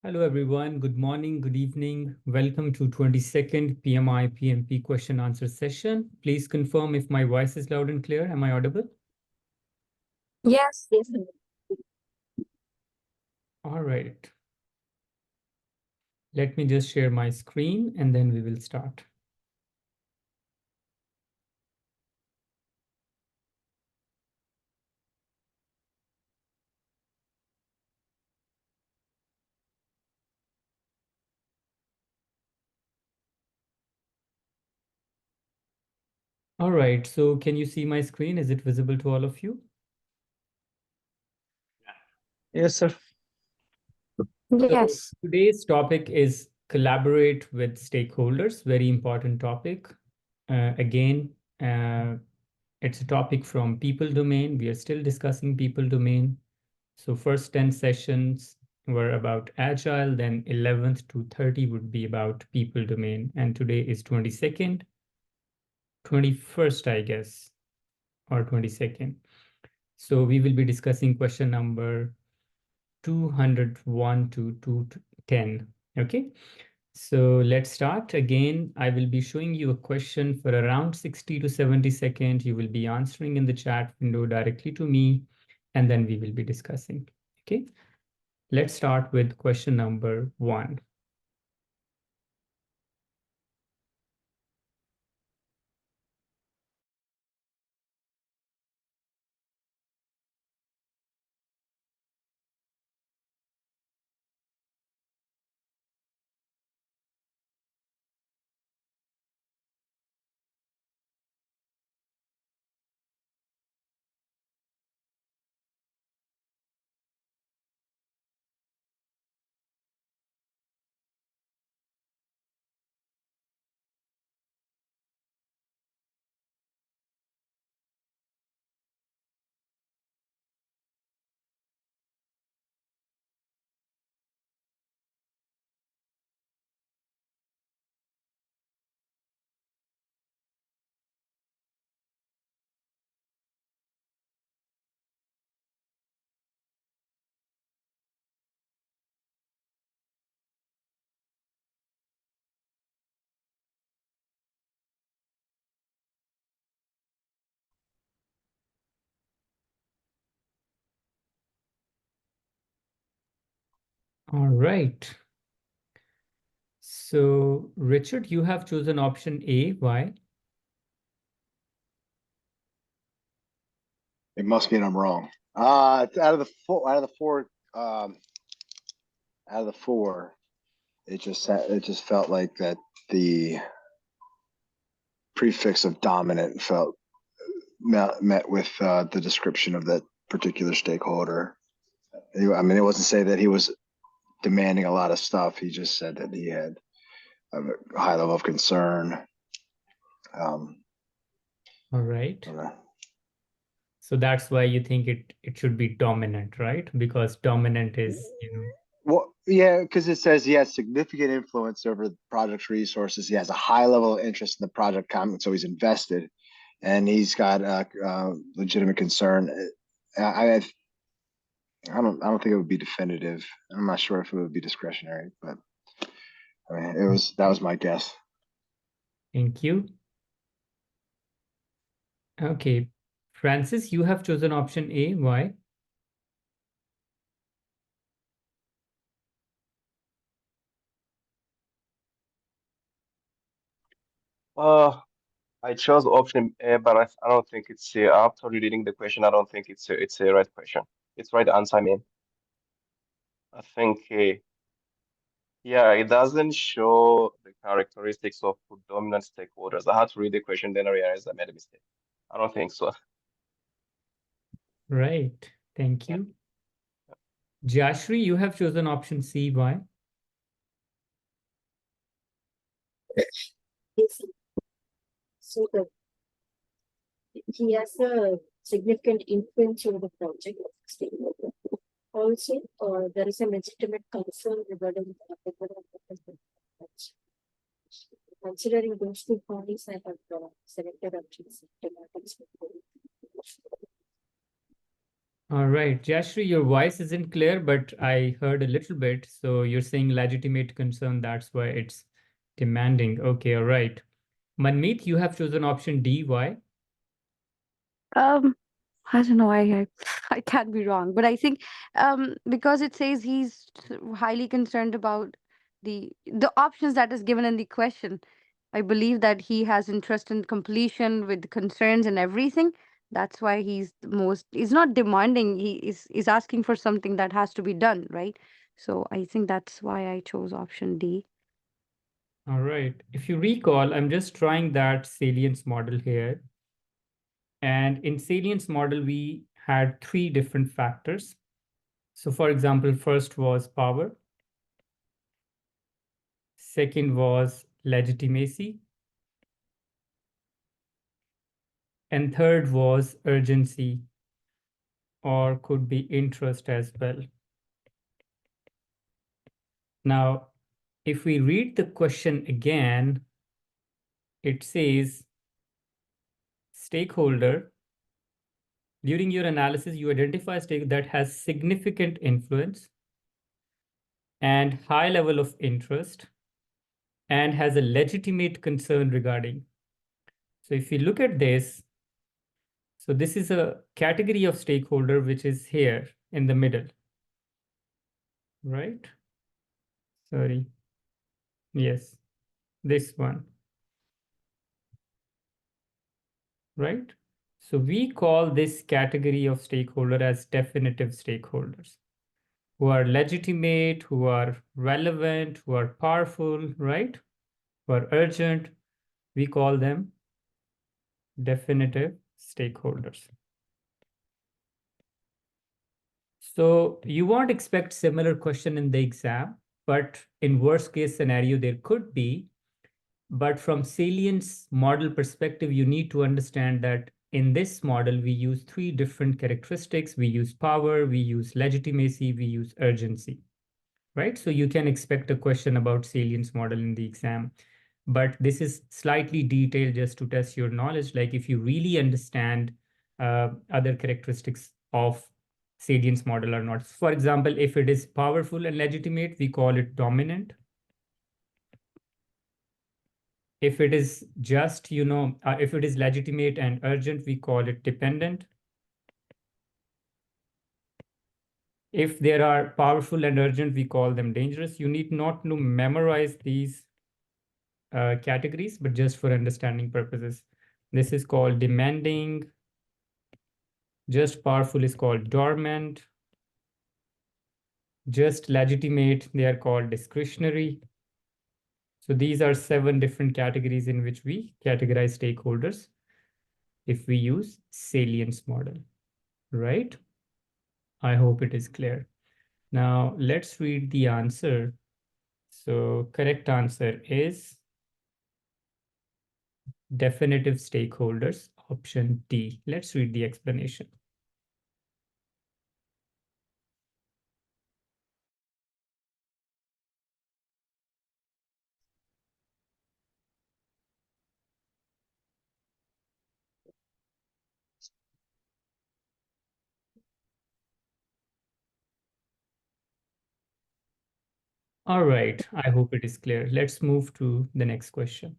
Hello everyone, good morning, good evening. Welcome to 22nd PMI PMP question answer session. Please confirm if my voice is loud and clear. Am I audible? Yes. All right. Let me just share my screen and then we will start. All right, so can you see my screen? Is it visible to all of you? Yes, sir. Yes. So today's topic is collaborate with stakeholders, very important topic. Again, it's a topic from people domain. We are still discussing people domain. So first 10 sessions were about agile, then 11th to 30 would be about people domain. And today is 22nd, 21st, I guess, or 22nd. So we will be discussing question number 201 to 210. Okay. So let's start. Again, I will be showing you a question for around 60 to 70 seconds. You will be answering in the chat window directly to me, and then we will be discussing. Okay. Let's start with question number 1. All right. So, Richard, you have chosen option A. Why? It must mean I'm wrong. Out of the four, it just felt like that the prefix of dominant met with the description of that particular stakeholder. I mean, it wasn't say that he was demanding a lot of stuff. He just said that he had a high level of concern. All right. Okay. So that's why you think it should be dominant, right? Because dominant is, Well, yeah, because it says he has significant influence over the project's resources. He has a high level of interest in the project content, so he's invested, and he's got a legitimate concern. I don't think it would be definitive. I'm not sure if it would be discretionary, but I mean, that was my guess. Thank you. Okay. Francis, you have chosen option A. Why? I chose option A, but I don't think it's after reading the question, I don't think it's a right question. It's right answer, I mean. I think yeah, it doesn't show the characteristics of dominant stakeholders. I had to read the question, then I realized I made a mistake. I don't think so. Right. Thank you. Jashri, you have chosen option C. Why? So he has a significant influence over the project. Also, there is a legitimate concern regarding the project. Considering those two points, I have selected option C. All right, Jashri, your voice isn't clear, but I heard a little bit. So you're saying legitimate concern, that's why it's demanding. Okay, all right. Manmeet, you have chosen option D. Why? Um, I don't know. I can't be wrong, but I think because it says he's highly concerned about the options that is given in the question. I believe that he has interest in completion with concerns and everything. That's why he's the most. He's not demanding. Is asking for something that has to be done, right? So I think that's why I chose option D. All right. If you recall, I'm just trying that salience model here. And in salience model, we had three different factors. So for example, first was power. Second was legitimacy. And third was urgency, or could be interest as well. Now, if we read the question again, it says, stakeholder, during your analysis, you identify a stake that has significant influence and high level of interest and has a legitimate concern regarding. So if you look at this, so this is a category of stakeholder which is here in the middle, right? Sorry. Yes, this one, right? So we call this category of stakeholder as definitive stakeholders, who are legitimate, who are relevant, who are powerful, right? Who are urgent. We call them definitive stakeholders. So you won't expect similar question in the exam, but in worst case scenario, there could be. But from salience model perspective, you need to understand that in this model, we use three different characteristics. We use power, we use legitimacy, we use urgency, right? So you can expect a question about salience model in the exam. But this is slightly detailed just to test your knowledge. Like if you really understand other characteristics of salience model or not. For example, if it is powerful and legitimate, we call it dominant. If it is just, if it is legitimate and urgent, we call it dependent. If there are powerful and urgent, we call them dangerous. You need not to memorize these categories, but just for understanding purposes. This is called demanding. Just powerful is called dormant. Just legitimate, they are called discretionary. So these are 7 different categories in which we categorize stakeholders if we use salience model, right? I hope it is clear. Now let's read the answer. So correct answer is definitive stakeholders, option D. Let's read the explanation. All right, I hope it is clear. Let's move to the next question.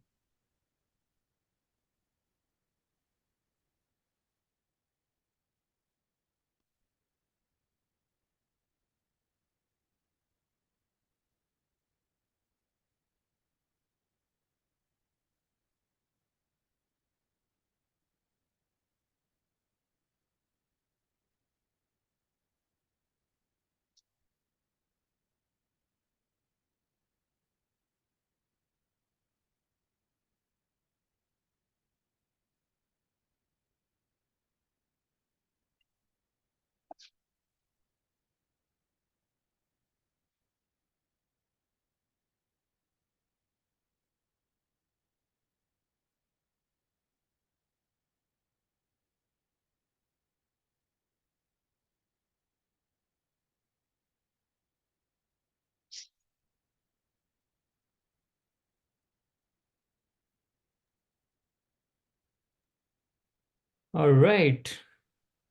All right,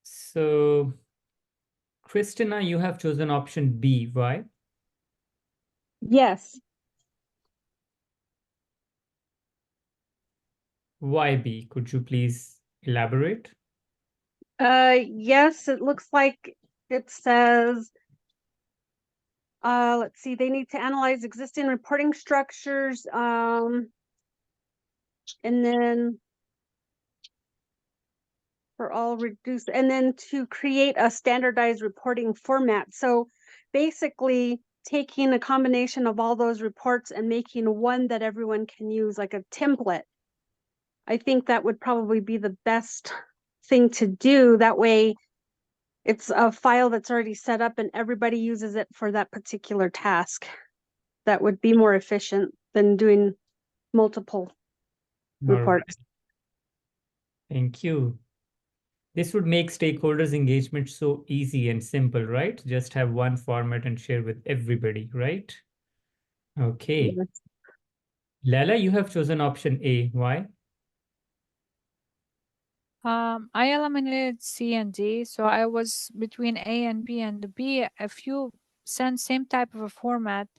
so Christina, you have chosen option B. Why? Yes. Why B? Could you please elaborate? Yes, it looks like it says, let's see, they need to analyze existing reporting structures, and then for all reduced, and then to create a standardized reporting format. So basically taking a combination of all those reports and making one that everyone can use, like a template. I think that would probably be the best thing to do. That way it's a file that's already set up and everybody uses it for that particular task. That would be more efficient than doing multiple All right. reports. Thank you. This would make stakeholders engagement so easy and simple, right? Just have one format and share with everybody, right? Okay. Yes. Lala, you have chosen option A. Why? I eliminated C and D, so I was between A and B. And the B, if you send same type of a format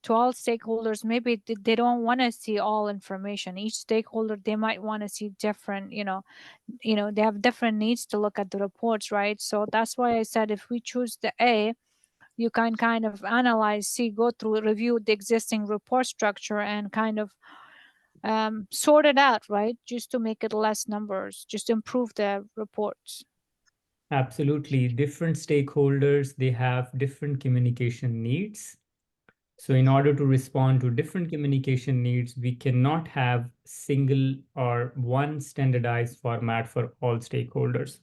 to all stakeholders, maybe they don't want to see all information. Each stakeholder, they might want to see different, they have different needs to look at the reports, right? So that's why I said if we choose the A, you can kind of analyze, see, go through, review the existing report structure and kind of sort it out, right? Just to make it less numbers, just improve the reports. Absolutely. Different stakeholders, they have different communication needs. So in order to respond to different communication needs, we cannot have single or one standardized format for all stakeholders.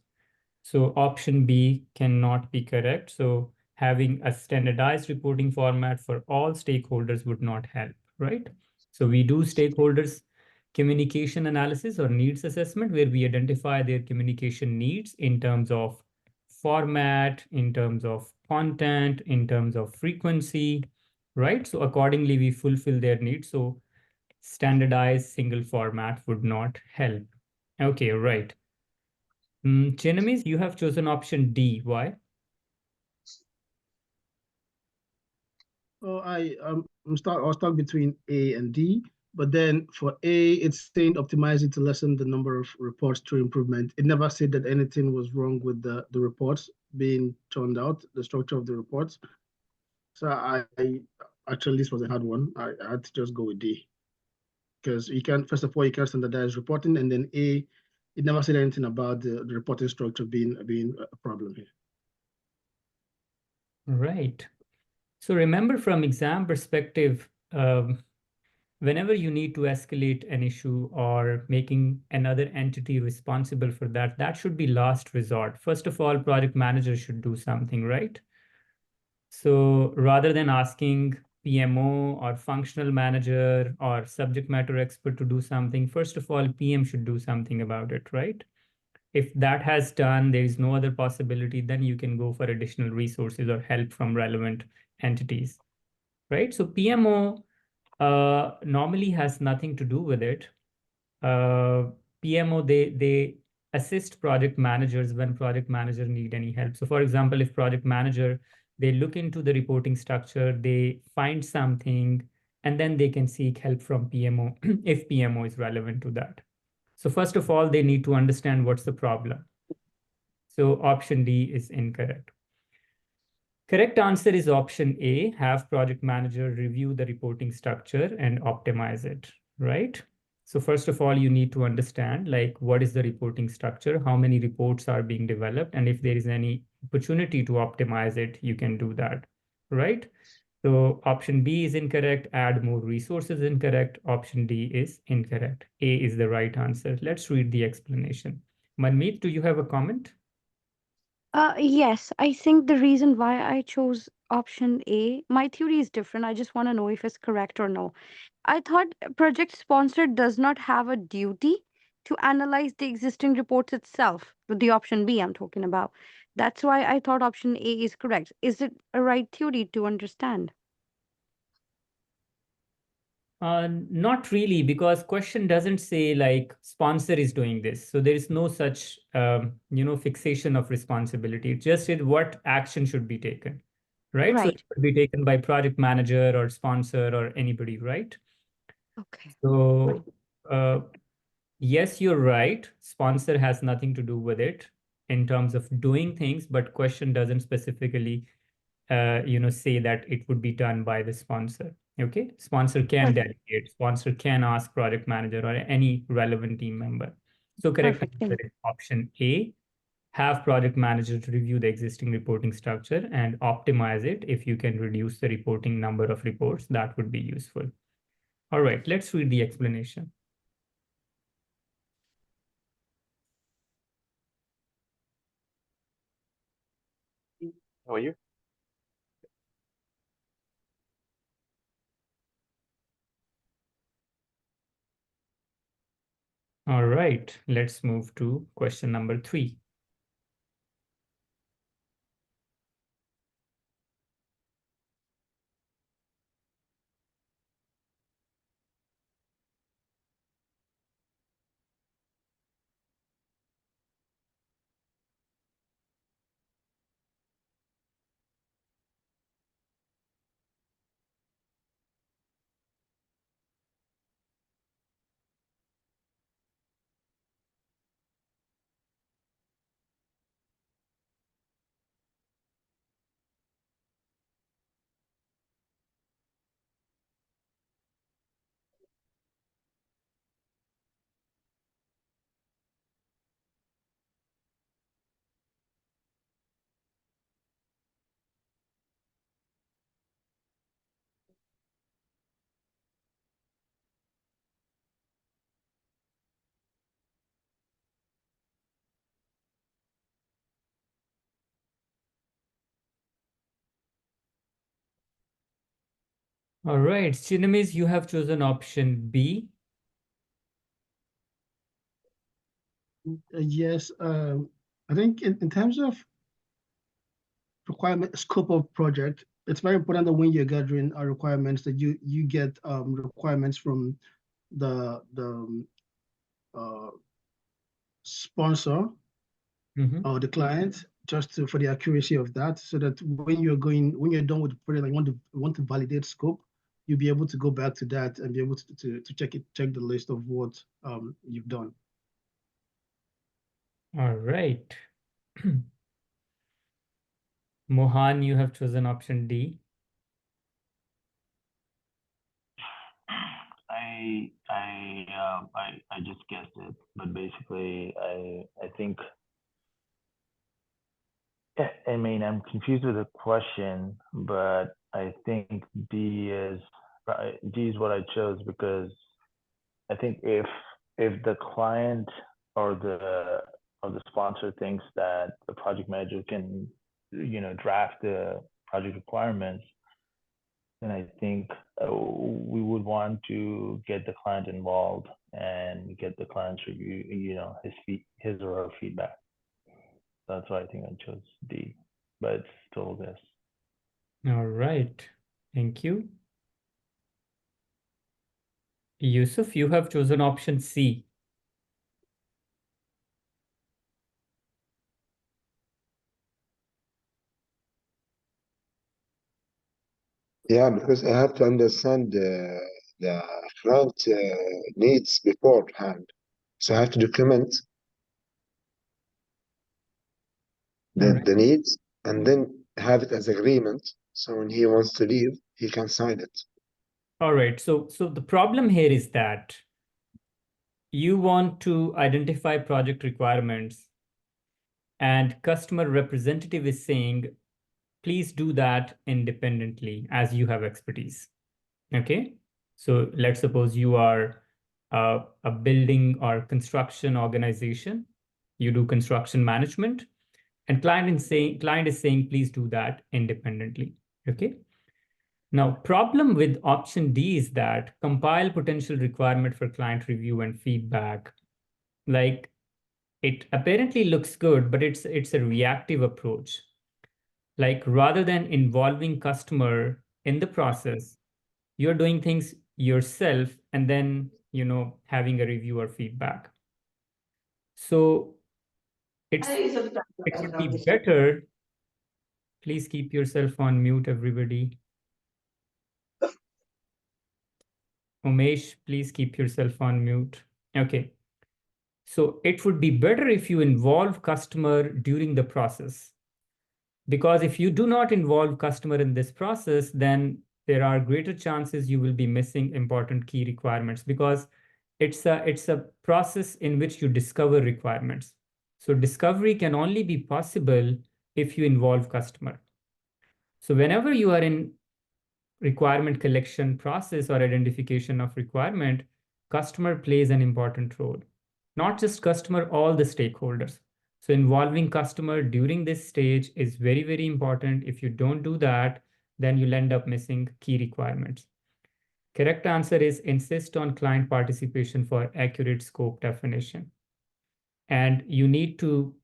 So option B cannot be correct. So having a standardized reporting format for all stakeholders would not help, right? So we do stakeholders communication analysis or needs assessment where we identify their communication needs in terms of format, in terms of content, in terms of frequency, right? So accordingly, we fulfill their needs. So standardized single format would not help. Okay, right. Chinamis, you have chosen option D. Why? Oh, I was stuck between A and D, but then for A, it's saying optimize it to lessen the number of reports through improvement. It never said that anything was wrong with the reports being churned out, the structure of the reports. So I actually, this was a hard one. I had to just go with D because you can't, first of all, you can't standardize reporting, and then A, it never said anything about the reporting structure being a problem here. Right. So remember from exam perspective, whenever you need to escalate an issue or making another entity responsible for that, that should be last resort. First of all, project manager should do something, right? So rather than asking PMO or functional manager or subject matter expert to do something, first of all, PM should do something about it, right? If that has done, there is no other possibility, then you can go for additional resources or help from relevant entities, right? So PMO normally has nothing to do with it. PMO, they assist project managers when project manager need any help. So for example, if project manager, they look into the reporting structure, they find something, and then they can seek help from PMO if PMO is relevant to that. So first of all, they need to understand what's the problem. So option D is incorrect. Correct answer is option A, have project manager review the reporting structure and optimize it, right? So first of all, you need to understand like what is the reporting structure, how many reports are being developed, and if there is any opportunity to optimize it, you can do that, right? So option B is incorrect, add more resources incorrect, option D is incorrect. A is the right answer. Let's read the explanation. Manmeet, do you have a comment? Yes, I think the reason why I chose option A, my theory is different. I just want to know if it's correct or no. I thought a project sponsor does not have a duty to analyze the existing reports itself, with the option B I'm talking about. That's why I thought option A is correct. Is it a right theory to understand? Not really, because question doesn't say like sponsor is doing this. So there is no such, fixation of responsibility. It just said what action should be taken, right? So it Right. could be taken by project manager or sponsor or anybody, right? Okay. So, yes, you're right. Sponsor has nothing to do with it in terms of doing things, but question doesn't specifically, say that it would be done by the sponsor. Okay, sponsor can Perfect. delegate, sponsor can ask project manager or any relevant team member. So correct Perfect. answer is option A. Have project manager to review the existing reporting structure and optimize it. If you can reduce the reporting number of reports, that would be useful. All right, let's read the explanation. How are you? All right, let's move to question number 3. All right, Chinamis, you have chosen option B. Yes, I think in terms of requirement scope of project, it's very important that when you're gathering requirements that you get requirements from the sponsor or the client just for the accuracy of that, so that when you're done with the project and you want to validate scope, you'll be able to go back to that and be able to check the list of what you've done. All right. Mohan, you have chosen option D. I just guessed it, but basically I think, I mean, I'm confused with the question, but I think D is what I chose, because I think if the client or the sponsor thinks that the project manager can, draft the project requirements, then I think we would want to get the client involved and get the client's review, his or her feedback. That's why I think I chose D, but it's still this. All right. Thank you. Yusuf, you have chosen option C. Yeah, because I have to understand the client needs beforehand. So I have to document the needs and then have it as agreement. So when he wants to leave, he can sign it. All right. So the problem here is that you want to identify project requirements and customer representative is saying, please do that independently as you have expertise. Okay. So let's suppose you are a building or construction organization. You do construction management, and client is saying, please do that independently. Okay. Now, problem with option D is that compile potential requirement for client review and feedback. Like, it apparently looks good, but it's a reactive approach. Like, rather than involving customer in the process, you're doing things yourself and then, having a review or feedback. So it would be better. Please keep yourself on mute, everybody. Umesh, please keep yourself on mute. Okay. So it would be better if you involve customer during the process. Because if you do not involve customer in this process, then there are greater chances you will be missing important key requirements, because it's a process in which you discover requirements. So discovery can only be possible if you involve customer. So whenever you are in requirement collection process or identification of requirement, customer plays an important role. Not just customer, all the stakeholders. So involving customer during this stage is very, very important. If you don't do that, then you'll end up missing key requirements. Correct answer is insist on client participation for accurate scope definition. And you need to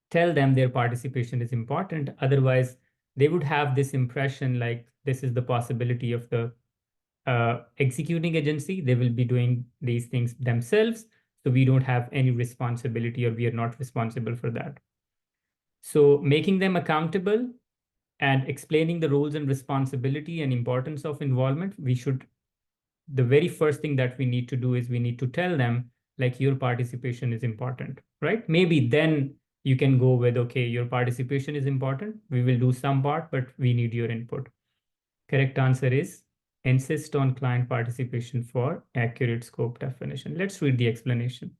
tell them their participation is important. Otherwise, they would have this impression like this is the possibility of the executing agency. They will be doing these things themselves. So we don't have any responsibility, or we are not responsible for that. So making them accountable and explaining the roles and responsibility and importance of involvement, the very first thing that we need to do is we need to tell them like your participation is important, right? Maybe then you can go with, okay, your participation is important. We will do some part, but we need your input. Correct answer is insist on client participation for accurate scope definition. Let's read the explanation.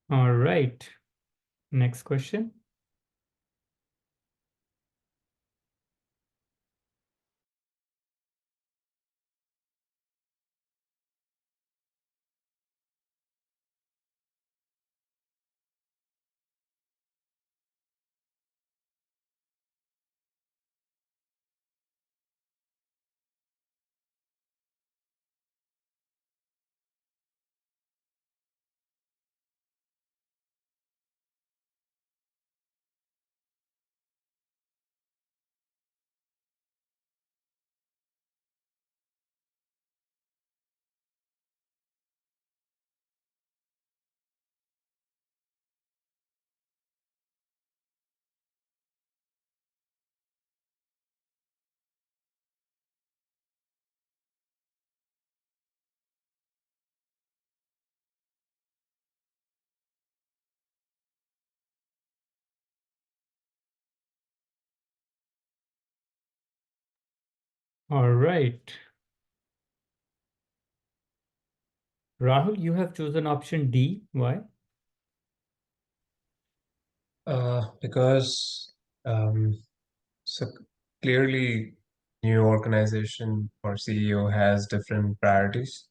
All right. Next question. All right. Rahul, you have chosen option D. Why? Because so clearly new organization or CEO has different priorities,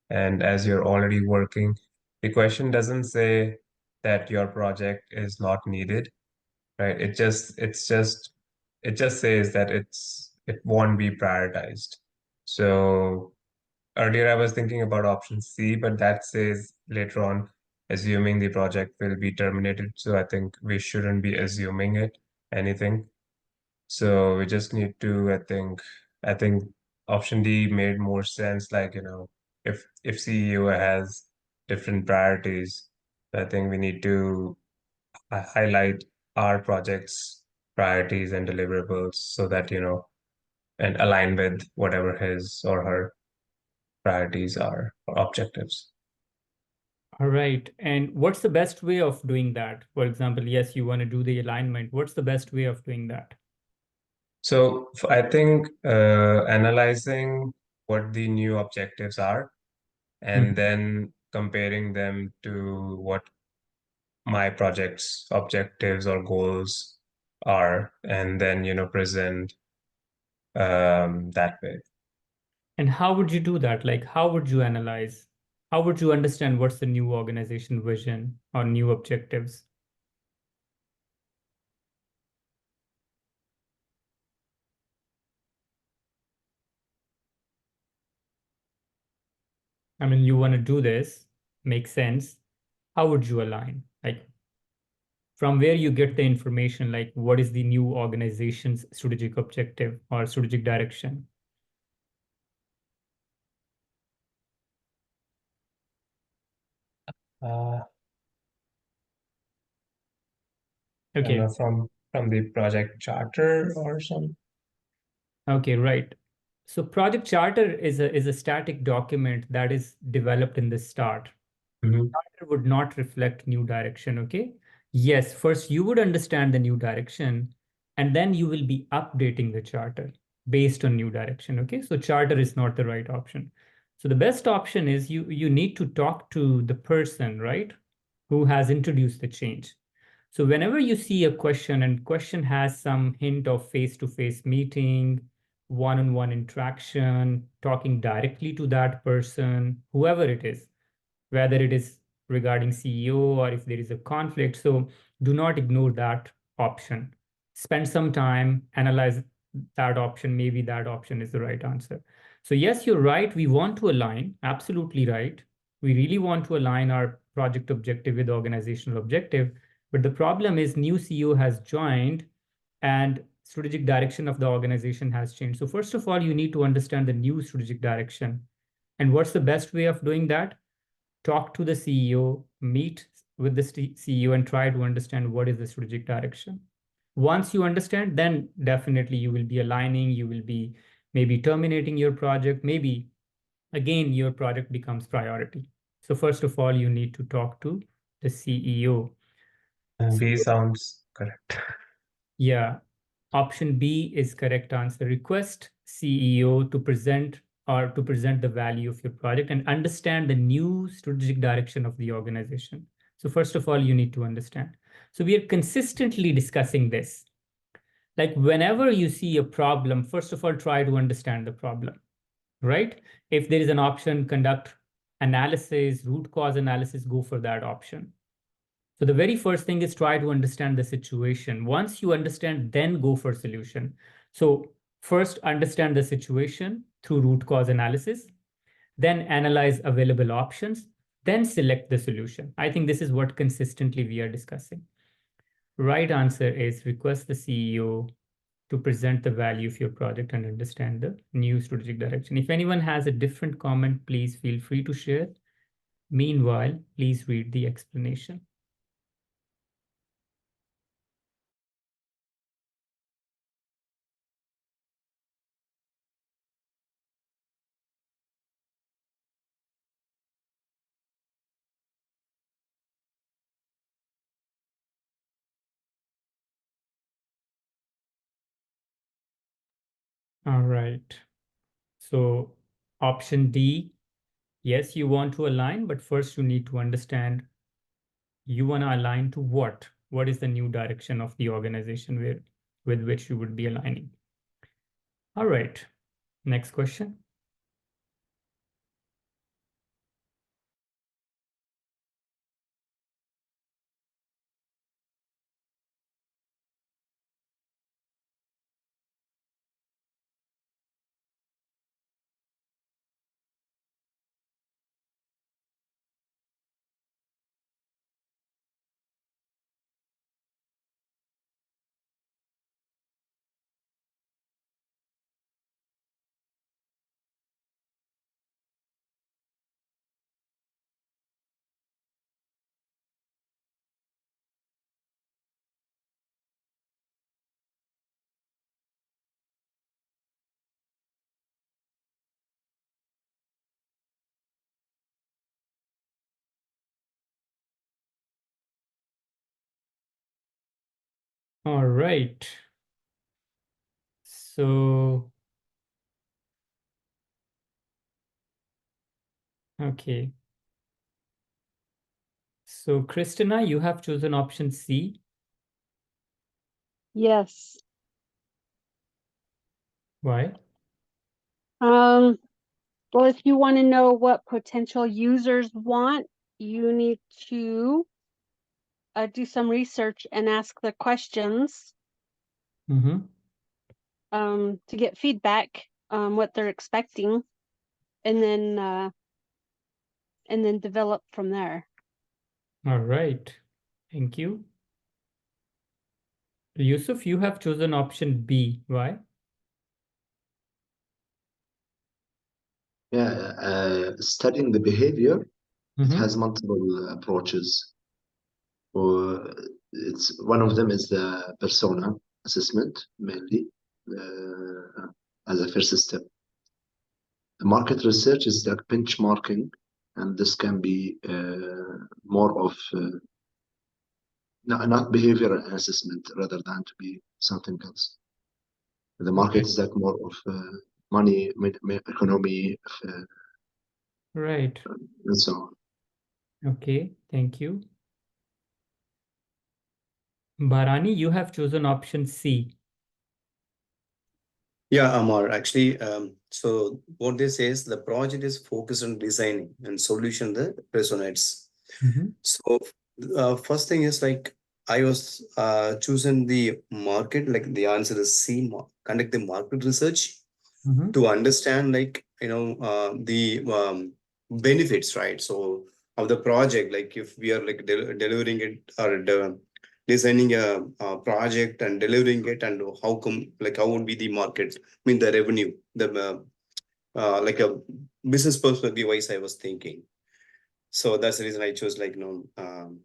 and as you're already working, the question doesn't say that your project is not needed, right? It just says that it won't be prioritized. So earlier I was thinking about option C, but that says later on, assuming the project will be terminated. So I think we shouldn't be assuming anything. So we just need to, I think option D made more sense. Like, if CEO has different priorities, I think we need to highlight our project's priorities and deliverables so that, and align with whatever his or her priorities are or objectives. All right. And what's the best way of doing that? For example, yes, you want to do the alignment. What's the best way of doing that? So I think analyzing what the new objectives are and then comparing them to what my project's objectives or goals are, and then, present that way. And how would you do that? Like, how would you analyze? How would you understand what's the new organization vision or new objectives? I mean, you want to do this, makes sense. How would you align? Like, from where you get the information, like what is the new organization's strategic objective or strategic direction? I don't Okay, know, from the project charter or some. okay, right. So project charter is a static document that is developed in the start. Mhm. Charter would not reflect new direction, okay? Yes, first you would understand the new direction, and then you will be updating the charter based on new direction, okay? So charter is not the right option. So the best option is you need to talk to the person, right, who has introduced the change. So whenever you see a question and question has some hint of face-to-face meeting, one-on-one interaction, talking directly to that person, whoever it is, whether it is regarding CEO or if there is a conflict. So do not ignore that option. Spend some time, analyze that option. Maybe that option is the right answer. So yes, you're right. We want to align, absolutely right. We really want to align our project objective with organizational objective. But the problem is new CEO has joined and strategic direction of the organization has changed. So first of all, you need to understand the new strategic direction. And what's the best way of doing that? Talk to the CEO, meet with the CEO and try to understand what is the strategic direction. Once you understand, then definitely you will be aligning, you will be maybe terminating your project, maybe again your project becomes priority. So first of all, you need to talk to the CEO. B sounds correct. Yeah, option B is correct answer. Request CEO to present the value of your project and understand the new strategic direction of the organization. So first of all, you need to understand. So we are consistently discussing this. Like whenever you see a problem, first of all, try to understand the problem, right? If there is an option, conduct analysis, root cause analysis, go for that option. So the very first thing is try to understand the situation. Once you understand, then go for solution. So first understand the situation through root cause analysis, then analyze available options, then select the solution. I think this is what consistently we are discussing. Right answer is request the CEO to present the value of your project and understand the new strategic direction. If anyone has a different comment, please feel free to share. Meanwhile, please read the explanation. All right. So option D, yes, you want to align, but first you need to understand you want to align to what? What is the new direction of the organization with which you would be aligning? All right. Next question. All right. So, okay. So, Christina, you have chosen option C. Yes. Why? Well, if you want to know what potential users want, you need to do some research and ask the questions Mm-hmm. to get feedback, what they're expecting, and then and then develop from there. All right. Thank you. Yusuf, you have chosen option B. Why? Yeah, studying the behavior, it Mhm. has multiple approaches. Or it's one of them is the persona assessment mainly as a first step. The market research is like benchmarking, and this can be more of not behavior assessment rather than to be something else. The market Okay. is like more of money, economy, Right. and so on. Okay. Thank you. Bharani, you have chosen option C. Yeah, Amar, actually, so what they say is the project is focused on designing and solution that resonates. Mhm. So first thing is like I was choosing the market, like the answer is C, conduct the market research Mhm. to understand like, the benefits, right? So of the project, like if we are like delivering it or designing a project and delivering it, and how come, like how would be the market, I mean the revenue, the like a business perspective wise I was thinking. So that's the reason I chose like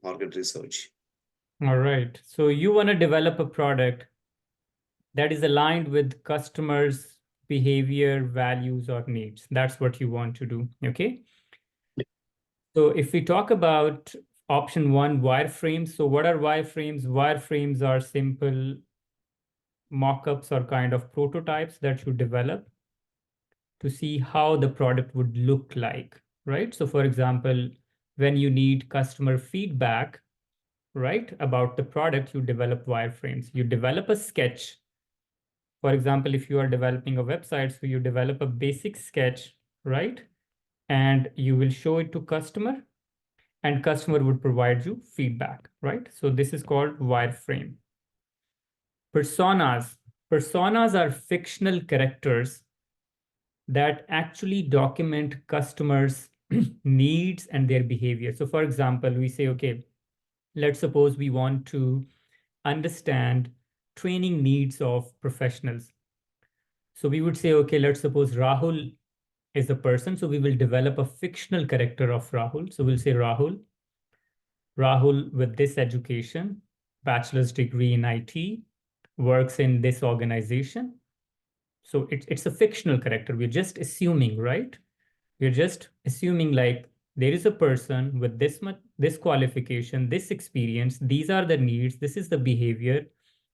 market research. All right. So you want to develop a product that is aligned with customers' behavior, values, or needs. That's what you want to do. Okay. So if we talk about option one, wireframes. So what are wireframes? Wireframes are simple mock-ups or kind of prototypes that you develop to see how the product would look like, right? So for example, when you need customer feedback, right, about the product, you develop wireframes. You develop a sketch. For example, if you are developing a website, so you develop a basic sketch, right? And you will show it to customer, and customer would provide you feedback, right? So this is called wireframe. Personas. Personas are fictional characters that actually document customers' needs and their behavior. So for example, we say, okay, let's suppose we want to understand training needs of professionals. So we would say, okay, let's suppose Rahul is a person. So we will develop a fictional character of Rahul. So we'll say Rahul with this education, bachelor's degree in IT, works in this organization. So it's a fictional character. We're just assuming, right? We're just assuming like there is a person with this qualification, this experience, these are the needs, this is the behavior,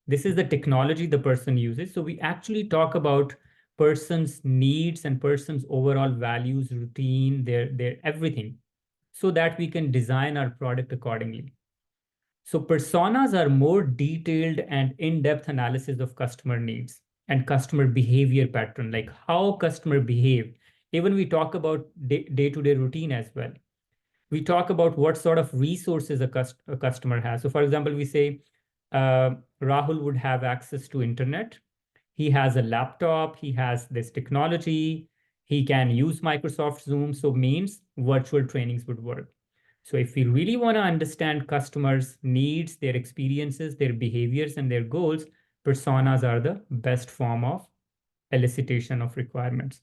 this is the technology the person uses. So we actually talk about person's needs and person's overall values, routine, their everything, so that we can design our product accordingly. So personas are more detailed and in-depth analysis of customer needs and customer behavior pattern, like how customer behave. Even we talk about day-to-day routine as well. We talk about what sort of resources a customer has. So for example, we say Rahul would have access to internet. He has a laptop, he has this technology, he can use Microsoft Zoom, so means virtual trainings would work. So if we really want to understand customers' needs, their experiences, their behaviors, and their goals, personas are the best form of elicitation of requirements.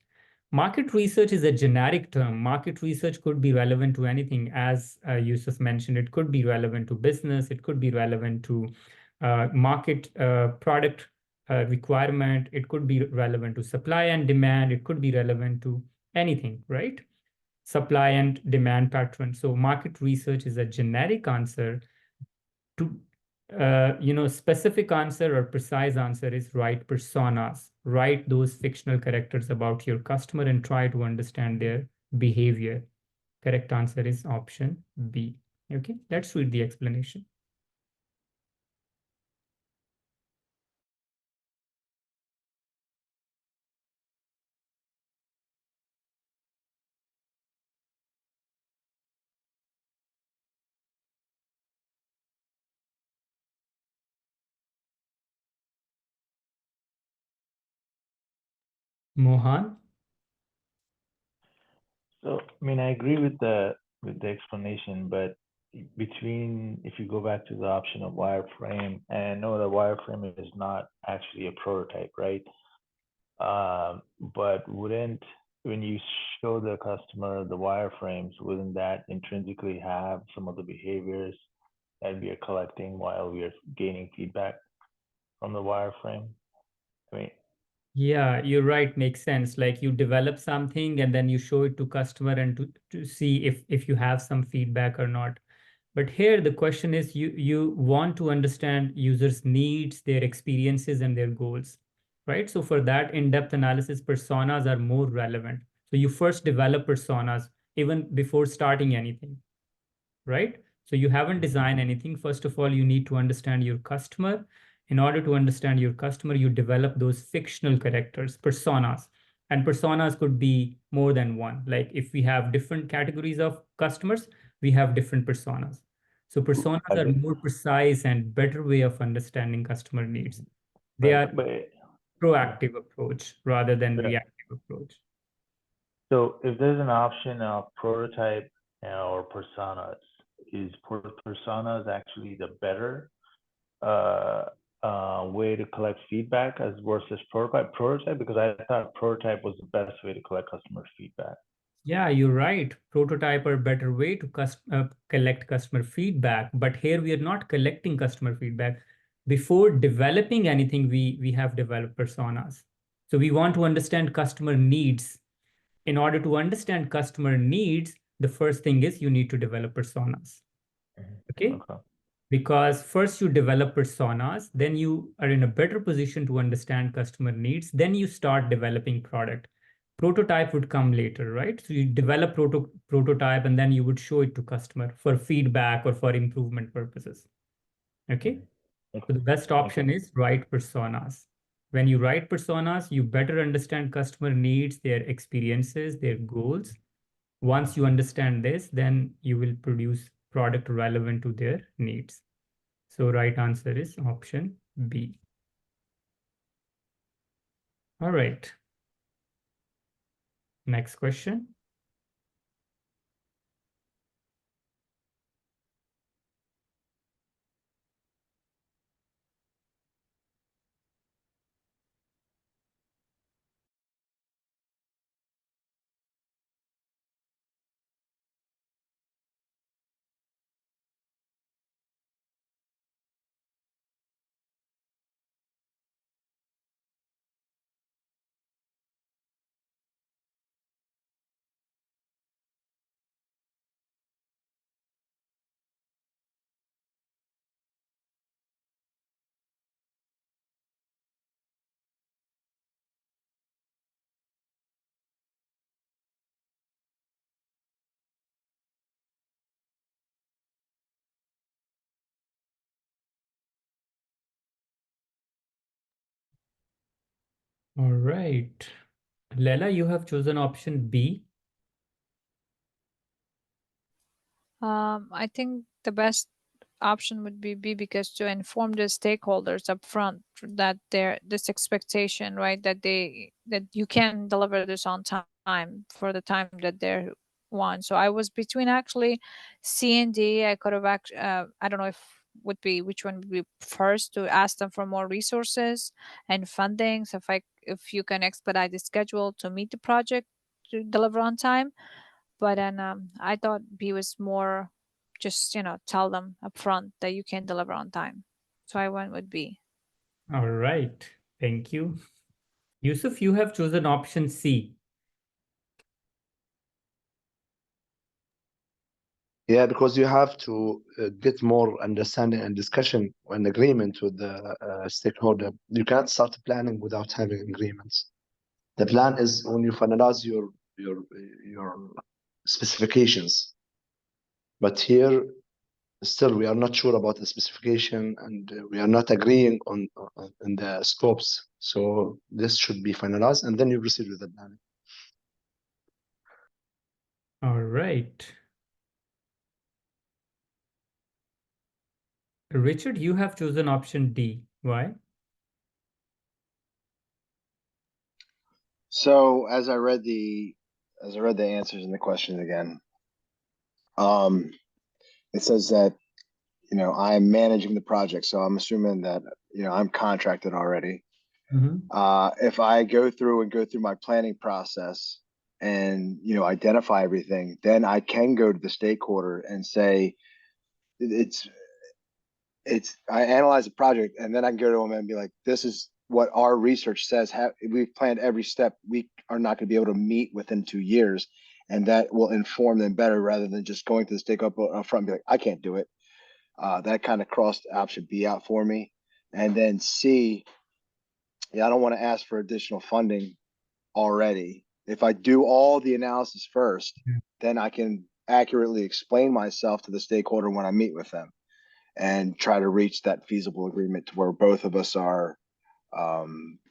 Market research is a generic term. Market research could be relevant to anything. As Yusuf mentioned, it could be relevant to business, it could be relevant to market product requirement, it could be relevant to supply and demand, it could be relevant to anything, right? Supply and demand pattern. So market research is a generic answer. To specific answer or precise answer is write personas, write those fictional characters about your customer and try to understand their behavior. Correct answer is option B. Okay, let's read the explanation. Mohan? So, I mean, I agree with the with the explanation, but between, if you go back to the option of wireframe, and I know that wireframe is not actually a prototype, right? But wouldn't, when you show the customer the wireframes, wouldn't that intrinsically have some of the behaviors that we are collecting while we are gaining feedback from the wireframe? I mean, Yeah, you're right. Makes sense. Like you develop something and then you show it to customer and to see if you have some feedback or not. But here the question is you want to understand users' needs, their experiences, and their goals, right? So for that in-depth analysis, personas are more relevant. So you first develop personas even before starting anything, right? So you haven't designed anything. First of all, you need to understand your customer. In order to understand your customer, you develop those fictional characters, personas. And personas could be more than one. Like if we have different categories of customers, we have different personas. So personas are more precise and better way of understanding customer needs. They are but proactive approach rather than yeah. reactive approach. So if there's an option of prototype or personas, is personas actually the better way to collect feedback as versus prototype? Because I thought prototype was the best way to collect customer feedback. Yeah, you're right. Prototype are a better way to collect customer feedback. But here we are not collecting customer feedback. Before developing anything, we have developed personas. So we want to understand customer needs. In order to understand customer needs, the first thing is you need to develop personas. Okay? Okay. Because first you develop personas, then you are in a better position to understand customer needs, then you start developing product. Prototype would come later, right? So you develop prototype and then you would show it to customer for feedback or for improvement purposes. Okay? So the best option is write personas. When you write personas, you better understand customer needs, their experiences, their goals. Once you understand this, then you will produce product relevant to their needs. So right answer is option B. All right. Next question. All right. Lela, you have chosen option B. I think the best option would be B, because to inform the stakeholders upfront that this expectation, right, that you can deliver this on time for the time that they want. So I was between actually C and D. I could have I don't know which one would be first, to ask them for more resources and funding. So if you can expedite the schedule to meet the project to deliver on time. But then I thought B was more just, tell them upfront that you can deliver on time. So I went with B. All right. Thank you. Yusuf, you have chosen option C. Yeah, because you have to get more understanding and discussion and agreement with the stakeholder. You can't start planning without having agreements. The plan is when you finalize your specifications. But here, still, we are not sure about the specification, and we are not agreeing on the scopes. So this should be finalized, and then you proceed with the planning. All right. Richard, you have chosen option D. Why? So as I read the answers in the question again, It says that, I'm managing the project. So I'm assuming that, I'm contracted already. If I go through my planning process and, identify everything, then I can go to the stakeholder and say, it's I analyze the project, and then I can go to them and be like, this is what our research says. We've planned every step. We are not going to be able to meet within 2 years, and that will inform them better rather than just going to the stakeholder up front and be like, I can't do it. That kind of crossed option B out for me. And then C, I don't want to ask for additional funding already. If I do all the analysis first, then I can accurately explain myself to the stakeholder when I meet with them and try to reach that feasible agreement to where both of us are,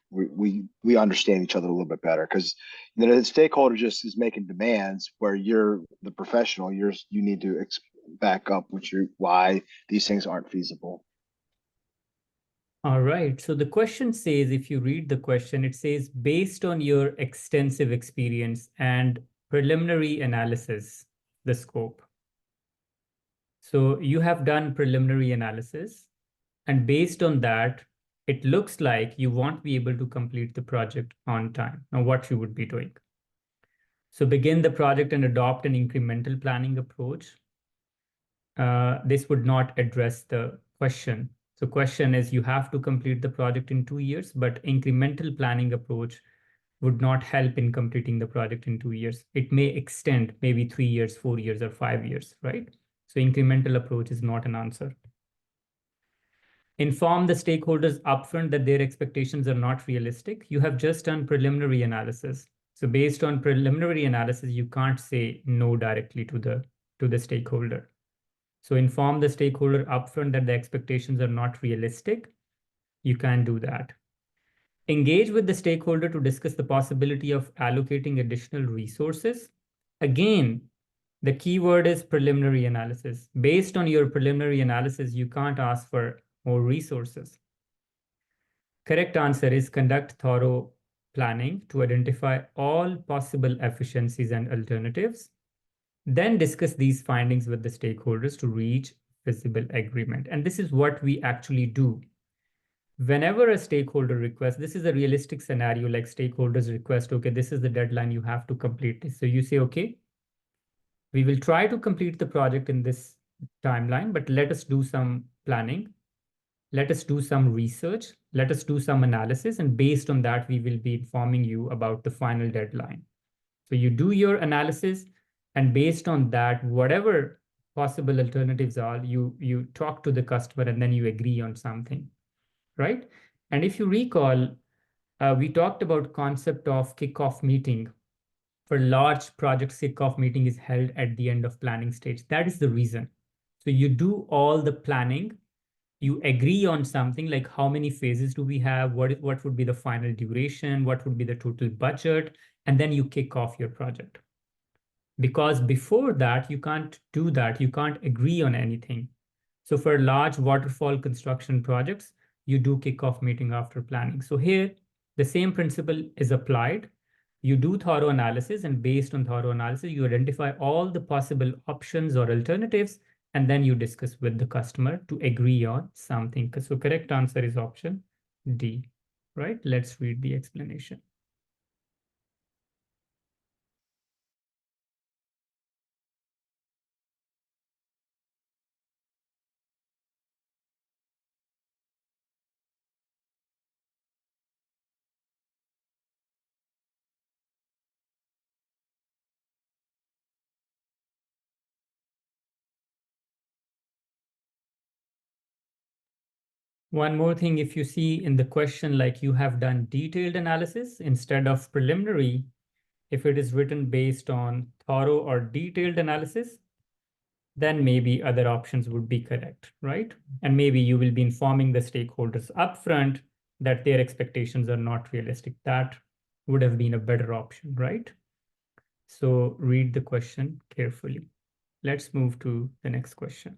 we understand each other a little bit better. Because the stakeholder just is making demands where you're the professional, you need to back up why these things aren't feasible. All right. So the question says, if you read the question, it says, based on your extensive experience and preliminary analysis, the scope. So you have done preliminary analysis, and based on that, it looks like you won't be able to complete the project on time. Now, what you would be doing? So begin the project and adopt an incremental planning approach. This would not address the question. So question is, you have to complete the project in 2 years, but incremental planning approach would not help in completing the project in 2 years. It may extend maybe 3 years, 4 years, or 5 years, right? So incremental approach is not an answer. Inform the stakeholders upfront that their expectations are not realistic. You have just done preliminary analysis. So based on preliminary analysis, you can't say no directly to the stakeholder. So inform the stakeholder upfront that the expectations are not realistic. You can do that. Engage with the stakeholder to discuss the possibility of allocating additional resources. Again, the keyword is preliminary analysis. Based on your preliminary analysis, you can't ask for more resources. Correct answer is conduct thorough planning to identify all possible efficiencies and alternatives. Then discuss these findings with the stakeholders to reach feasible agreement. And this is what we actually do. Whenever a stakeholder requests, this is a realistic scenario, like stakeholders request, okay, this is the deadline, you have to complete this. So you say, okay, we will try to complete the project in this timeline, but let us do some planning. Let us do some research. Let us do some analysis. And based on that, we will be informing you about the final deadline. So you do your analysis, and based on that, whatever possible alternatives are, you talk to the customer and then you agree on something, right? And if you recall, we talked about concept of kickoff meeting. For large projects, kickoff meeting is held at the end of planning stage. That is the reason. So you do all the planning, you agree on something like how many phases do we have, what would be the final duration, what would be the total budget, and then you kick off your project. Because before that, you can't do that. You can't agree on anything. So for large waterfall construction projects, you do kickoff meeting after planning. So here, the same principle is applied. You do thorough analysis, and based on thorough analysis, you identify all the possible options or alternatives, and then you discuss with the customer to agree on something. So correct answer is option D, right? Let's read the explanation. One more thing, if you see in the question, like you have done detailed analysis instead of preliminary, if it is written based on thorough or detailed analysis, then maybe other options would be correct, right? And maybe you will be informing the stakeholders upfront that their expectations are not realistic. That would have been a better option, right? So read the question carefully. Let's move to the next question.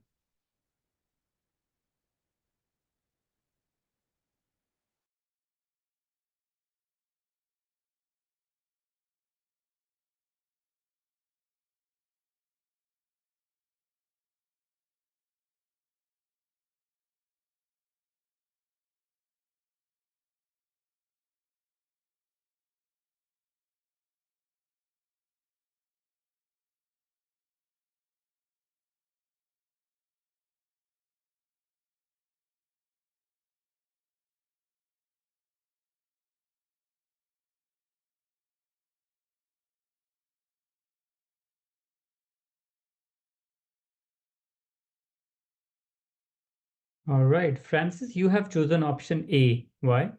All right, Francis, you have chosen option A. Why?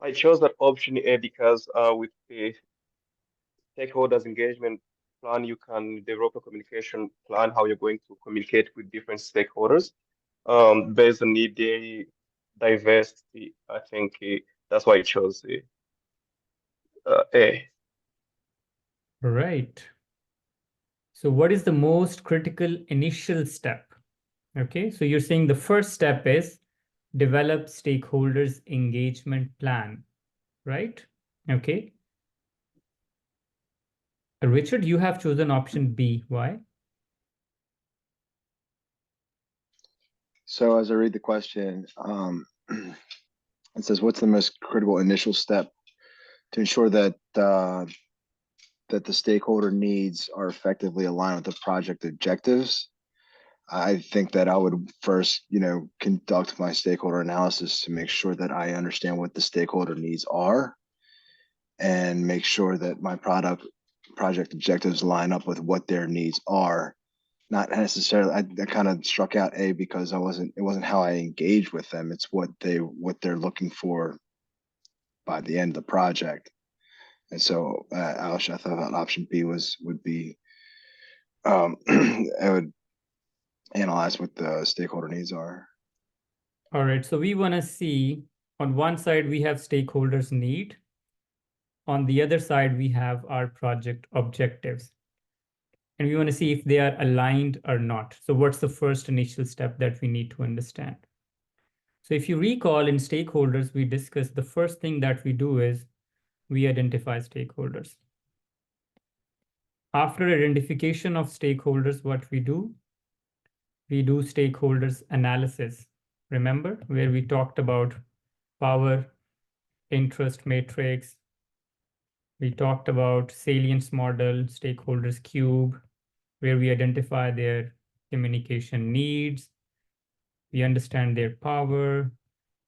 I chose that option A because with the stakeholders engagement plan, you can develop a communication plan, how you're going to communicate with different stakeholders based on their diversity. I think that's why I chose A. Right. So what is the most critical initial step? Okay, so you're saying the first step is develop stakeholders engagement plan, right? Okay. Richard, you have chosen option B. Why? So as I read the question, it says, what's the most critical initial step to ensure that that the stakeholder needs are effectively aligned with the project objectives? I think that I would first, conduct my stakeholder analysis to make sure that I understand what the stakeholder needs are and make sure that my project objectives line up with what their needs are. Not necessarily, I kind of struck out A because it wasn't how I engage with them. It's what they're looking for by the end of the project. And so I thought option B would be I would analyze what the stakeholder needs are. All right, so we want to see on one side we have stakeholders need. On the other side, we have our project objectives. And we want to see if they are aligned or not. So what's the first initial step that we need to understand? So if you recall in stakeholders, we discussed the first thing that we do is we identify stakeholders. After identification of stakeholders, what we do stakeholders analysis. Remember where we talked about power, interest matrix. We talked about salience model, stakeholders cube, where we identify their communication needs. We understand their power.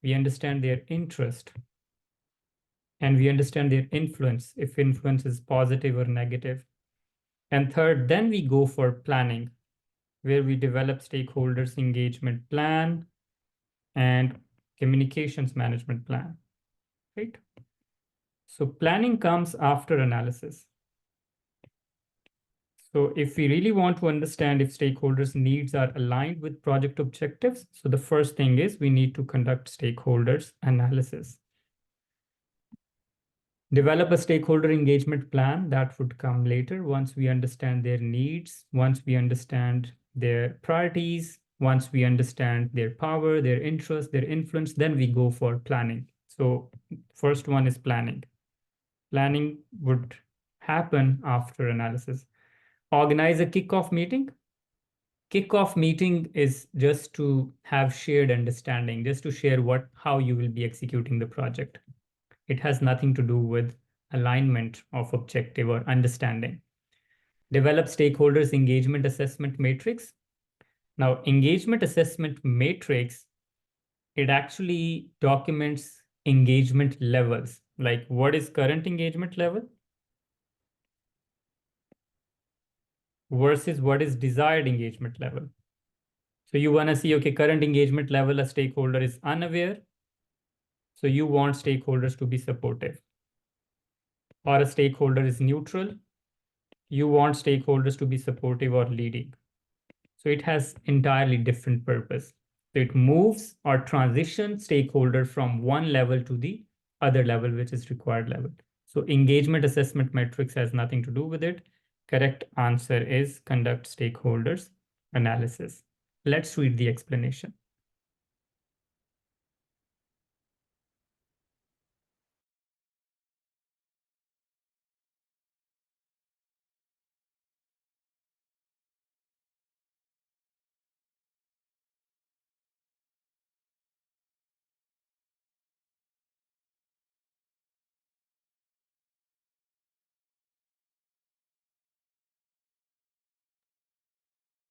We understand their interest. And we understand their influence, if influence is positive or negative. And third, then we go for planning, where we develop stakeholders engagement plan and communications management plan, right? So planning comes after analysis. So if we really want to understand if stakeholders' needs are aligned with project objectives, so the first thing is we need to conduct stakeholders analysis. Develop a stakeholder engagement plan that would come later once we understand their needs, once we understand their priorities, once we understand their power, their interest, their influence, then we go for planning. So first one is planning. Planning would happen after analysis. Organize a kickoff meeting. Kickoff meeting is just to have shared understanding, just to share how you will be executing the project. It has nothing to do with alignment of objective or understanding. Develop stakeholders engagement assessment matrix. Now, engagement assessment matrix, it actually documents engagement levels, like what is current engagement level versus what is desired engagement level. So you want to see, okay, current engagement level, a stakeholder is unaware. So you want stakeholders to be supportive. Or a stakeholder is neutral. You want stakeholders to be supportive or leading. So it has entirely different purpose. So it moves or transitions stakeholder from one level to the other level, which is required level. So engagement assessment metrics has nothing to do with it. Correct answer is conduct stakeholders analysis. Let's read the explanation.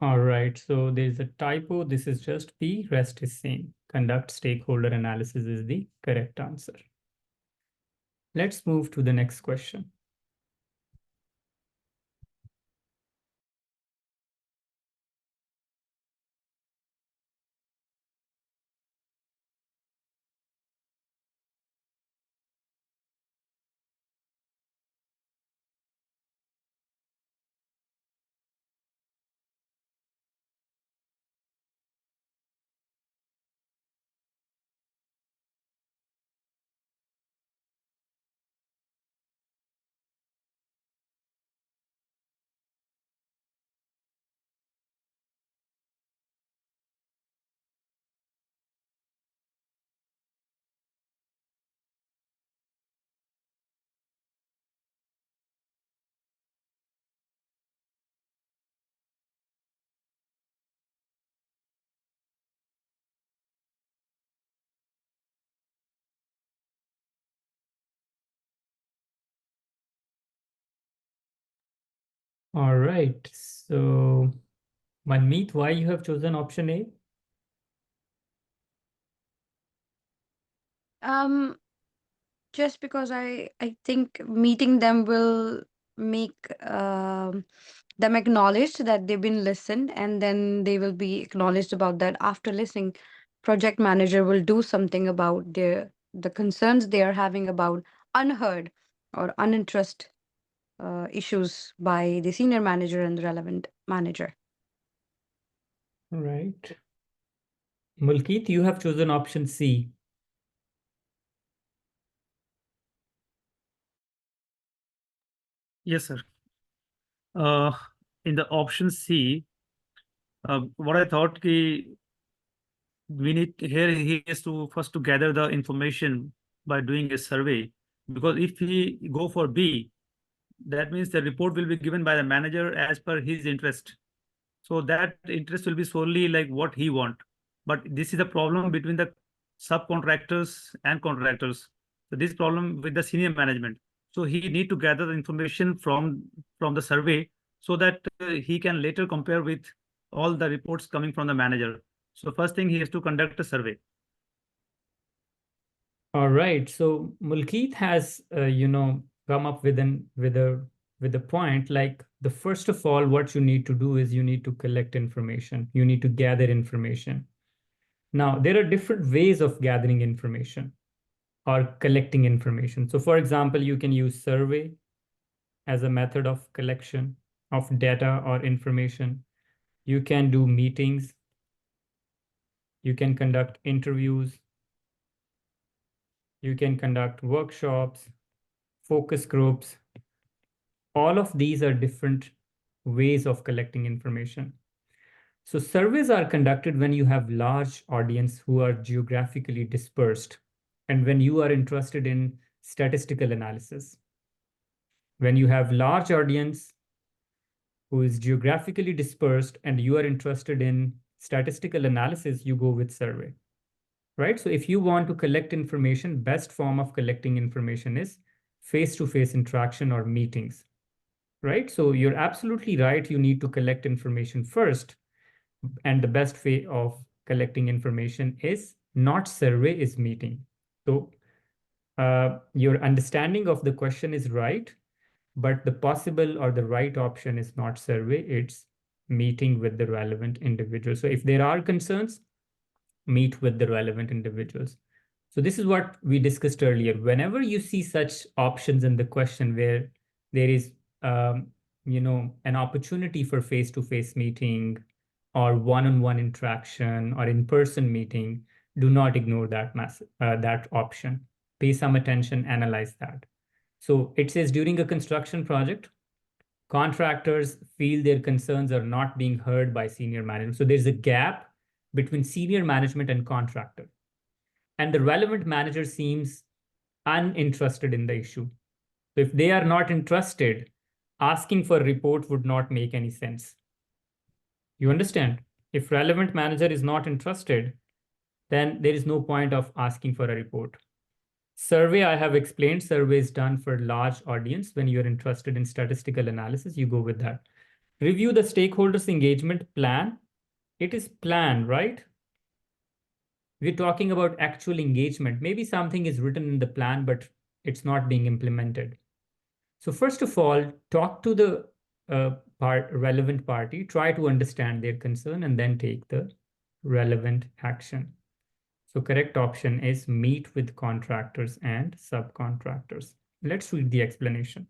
All right, so there's a typo. This is just P, rest is same. Conduct stakeholder analysis is the correct answer. Let's move to the next question. All right. So, Manmeet, why you have chosen option A? Um, just because I think meeting them will make them acknowledge that they've been listened, and then they will be acknowledged about that. After listening, project manager will do something about the concerns they are having about unheard or uninterest issues by the senior manager and the relevant manager. Right. Mulkeet, you have chosen option C. Yes, sir. Uh, in the option C, what I thought we need here he is to first to gather the information by doing a survey, because if he go for B, that means the report will be given by the manager as per his interest. So that interest will be solely like what he want. But this is a problem between the subcontractors and contractors. So this problem with the senior management. So he need to gather the information from the survey so that he can later compare with all the reports coming from the manager. So first thing he has to conduct a survey. All right. So Mulkeet has, come up with a point like the first of all, what you need to do is you need to collect information. You need to gather information. Now, there are different ways of gathering information or collecting information. So, for example, you can use survey as a method of collection of data or information. You can do meetings. You can conduct interviews. You can conduct workshops, focus groups. All of these are different ways of collecting information. So surveys are conducted when you have large audience who are geographically dispersed and when you are interested in statistical analysis. When you have large audience who is geographically dispersed and you are interested in statistical analysis, you go with survey, right? So if you want to collect information, best form of collecting information is face-to-face interaction or meetings, right? So you're absolutely right. You need to collect information first. And the best way of collecting information is not survey, is meeting. So your understanding of the question is right, but the possible or the right option is not survey, it's meeting with the relevant individual. So if there are concerns, meet with the relevant individuals. So this is what we discussed earlier. Whenever you see such options in the question where there is, an opportunity for face-to-face meeting or one-on-one interaction or in-person meeting, do not ignore that option. Pay some attention, analyze that. So it says during a construction project, contractors feel their concerns are not being heard by senior management. So there's a gap between senior management and contractor. And the relevant manager seems uninterested in the issue. So if they are not interested, asking for a report would not make any sense. You understand? If relevant manager is not interested, then there is no point of asking for a report. Survey, I have explained, survey is done for large audience. When you're interested in statistical analysis, you go with that. Review the stakeholders engagement plan. It is plan, right? We're talking about actual engagement. Maybe something is written in the plan, but it's not being implemented. So first of all, talk to the relevant party, try to understand their concern, and then take the relevant action. So correct option is meet with contractors and subcontractors. Let's read the explanation.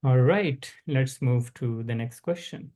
All right, let's move to the next question.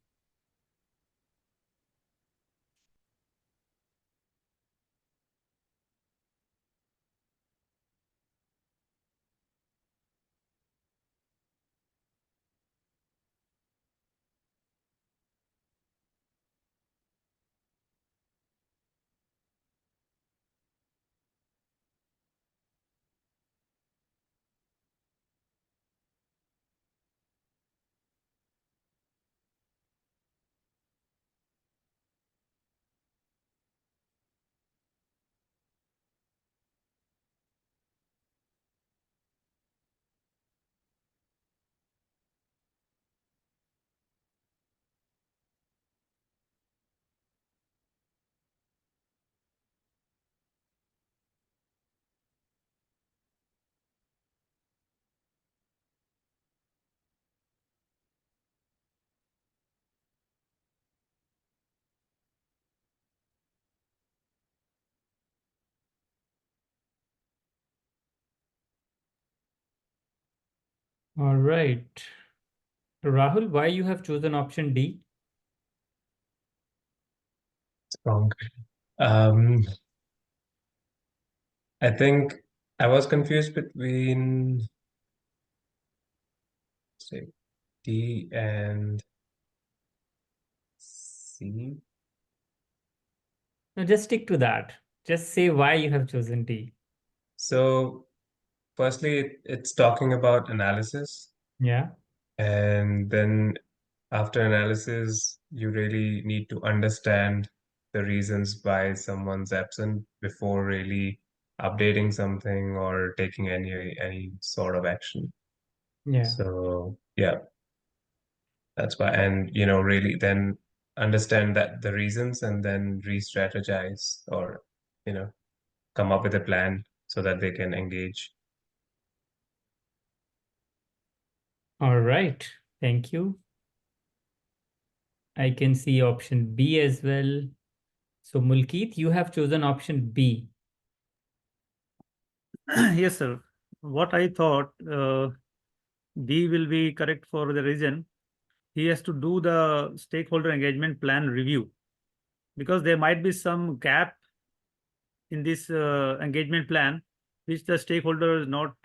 All right. Rahul, why you have chosen option D? Wrong. Um, I think I was confused between, say, D and C. No, just stick to that. Just say why you have chosen D. So, firstly, it's talking about analysis, Yeah. and then after analysis, you really need to understand the reasons why someone's absent before really updating something or taking any sort of action. Yeah. So, yeah, that's why. And, you know, really then understand that the reasons and then re-strategize or, you know, come up with a plan so that they can engage. All right. Thank you. I can see option B as well. So Mulkeet, you have chosen option B. Yes, sir. What I thought, D will be correct for the reason he has to do the stakeholder engagement plan review, because there might be some gap in this engagement plan which the stakeholder is not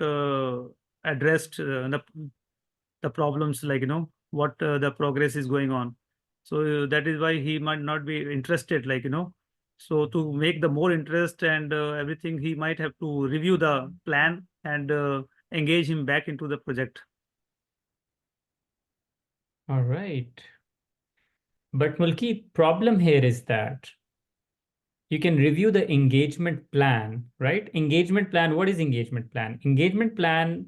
addressed, the problems, like, what the progress is going on. So that is why he might not be interested, like, so to make the more interest and everything, he might have to review the plan and engage him back into the project. All right. But Mulkeet, problem here is that you can review the engagement plan, right? Engagement plan, what is engagement plan? Engagement plan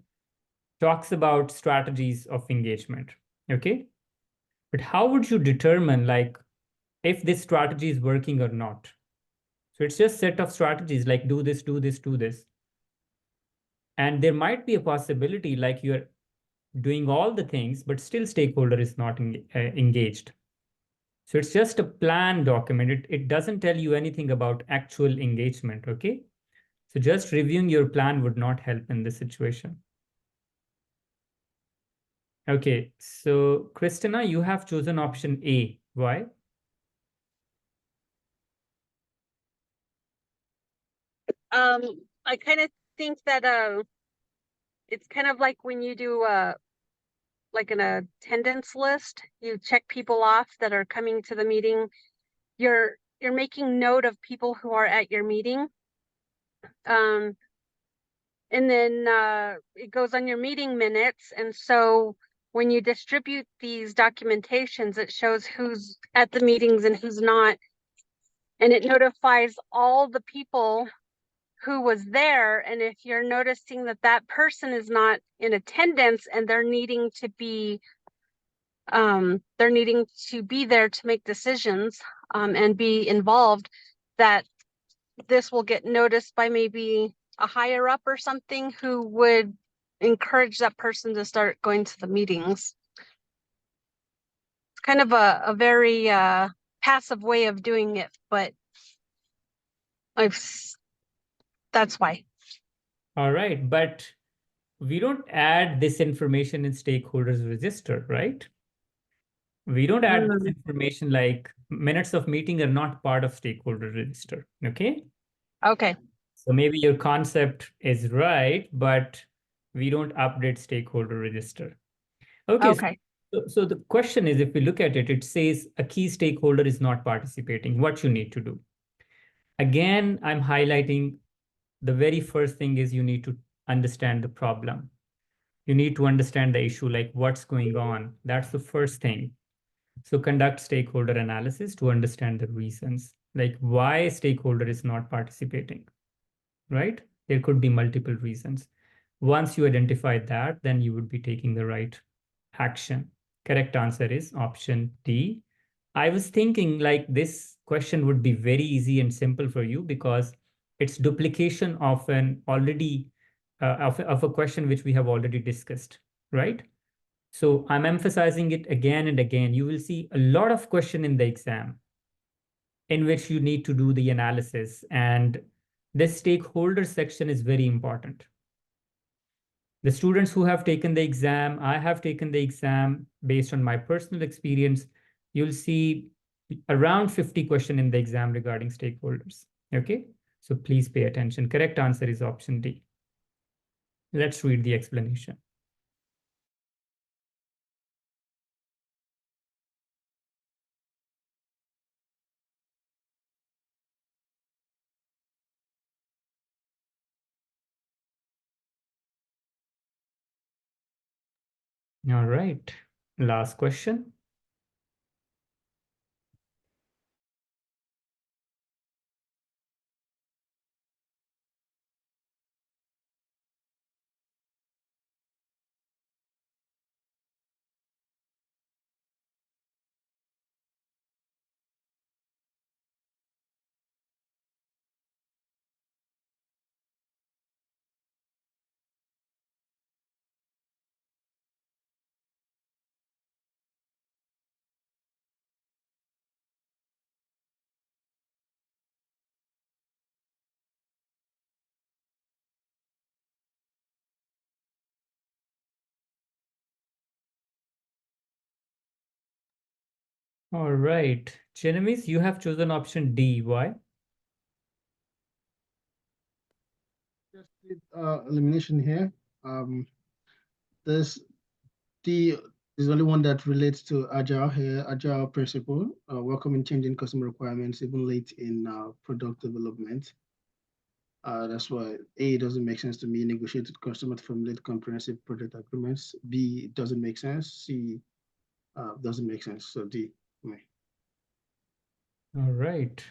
talks about strategies of engagement, okay? But how would you determine like if this strategy is working or not? So it's just set of strategies like do this, do this, do this. And there might be a possibility like you're doing all the things, but still stakeholder is not engaged. So it's just a plan document. It doesn't tell you anything about actual engagement, okay? So just reviewing your plan would not help in this situation. Okay, so Christina, you have chosen option A. Why? I kind of think that it's kind of like when you do like an attendance list, you check people off that are coming to the meeting. You're making note of people who are at your meeting. And then it goes on your meeting minutes. And so when you distribute these documentations, it shows who's at the meetings and who's not. And it notifies all the people who was there. And if you're noticing that that person is not in attendance and they're needing to be there to make decisions and be involved, that this will get noticed by maybe a higher up or something who would encourage that person to start going to the meetings. It's kind of a very passive way of doing it, but that's why. All right, but we don't add this information in stakeholders register, right? We don't add this information like minutes of meeting are not part of stakeholder register, okay? Okay. So maybe your concept is right, but we don't update stakeholder register. Okay, Okay. so the question is, if we look at it, it says a key stakeholder is not participating. What you need to do? Again, I'm highlighting the very first thing is you need to understand the problem. You need to understand the issue, like what's going on. That's the first thing. So conduct stakeholder analysis to understand the reasons, like why stakeholder is not participating, right? There could be multiple reasons. Once you identify that, then you would be taking the right action. Correct answer is option D. I was thinking like this question would be very easy and simple for you because it's duplication of an already of a question which we have already discussed, right? So I'm emphasizing it again and again. You will see a lot of question in the exam in which you need to do the analysis, and this stakeholder section is very important. The students who have taken the exam, I have taken the exam based on my personal experience, you'll see around 50 questions in the exam regarding stakeholders. Okay, so please pay attention. Correct answer is option D. Let's read the explanation. All right, last question. All right, Genevieve, you have chosen option D. Why? Just did elimination here. This D is the only one that relates to agile here, agile principle, welcoming changing customer requirements even late in product development. That's why A doesn't make sense to me. Negotiate with customer to formulate comprehensive project agreements. B doesn't make sense. C doesn't make sense. So D for me. All right.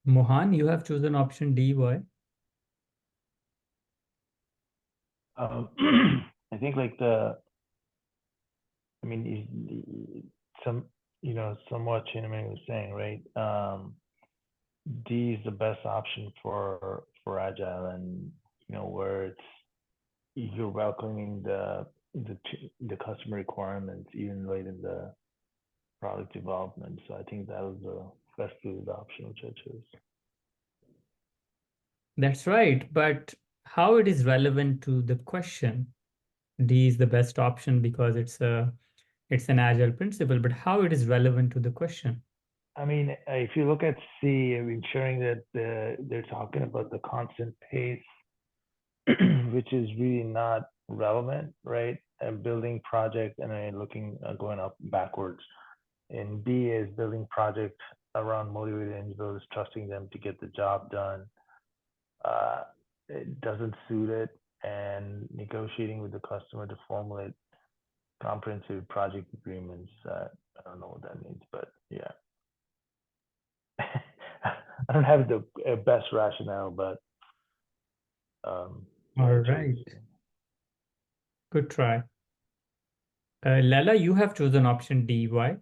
Mohan, you have chosen option D. Why? I think like I mean, somewhat Chinamani was saying, right? D is the best option for agile, and where you're welcoming the customer requirements even late in the product development. So I think that was the best suited option which I chose. That's right, but how it is relevant to the question? D is the best option because it's an agile principle, but how it is relevant to the question? I mean, if you look at C, ensuring that they're talking about the constant pace, which is really not relevant, right? And building project and then going up backwards. And B is building project around motivated individuals, trusting them to get the job done. It doesn't suit it, and negotiating with the customer to formulate comprehensive project agreements. I don't know what that means, but yeah. I don't have the best rationale, but all right. Good try. Lala, you have chosen option D. Why?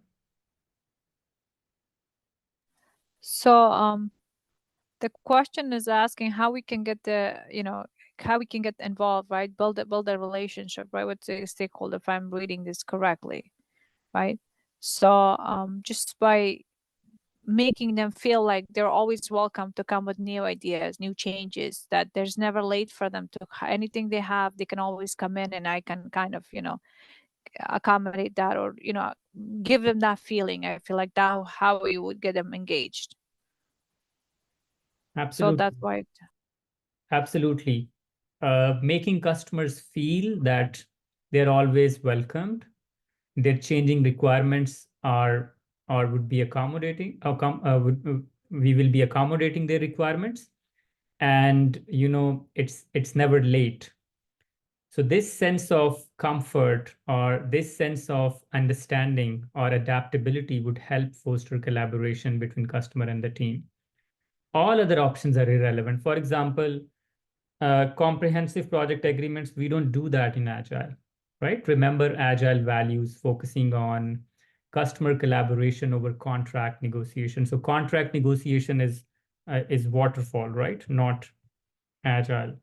So the question is asking how we can get how we can get involved, right? Build a relationship, right, with the stakeholder, if I'm reading this correctly, right? So just by making them feel like they're always welcome to come with new ideas, new changes, that there's never late for them to anything they have, they can always come in and I can kind of, accommodate that, or, give them that feeling. I feel like that how you would get them engaged. Absolutely. So that's why. Absolutely. Making customers feel that they're always welcomed, their changing requirements are or would be accommodating, we will be accommodating their requirements, and it's never late. So this sense of comfort or this sense of understanding or adaptability would help foster collaboration between customer and the team. All other options are irrelevant. For example, comprehensive project agreements, we don't do that in Agile, right? Remember Agile values focusing on customer collaboration over contract negotiation. So contract negotiation is waterfall, right? Not Agile.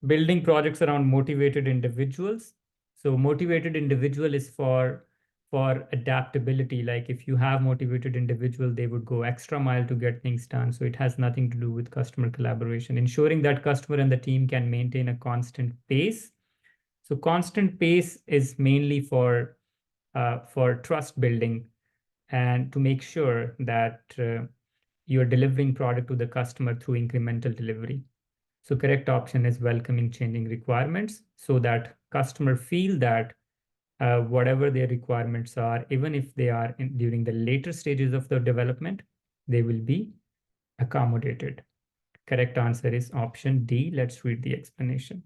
Building projects around motivated individuals. So motivated individual is for for adaptability. Like if you have motivated individual, they would go extra mile to get things done. So it has nothing to do with customer collaboration. Ensuring that customer and the team can maintain a constant pace. So constant pace is mainly for trust building and to make sure that you're delivering product to the customer through incremental delivery. So correct option is welcoming changing requirements so that customer feel that whatever their requirements are, even if they are during the later stages of the development, they will be accommodated. Correct answer is option D. Let's read the explanation.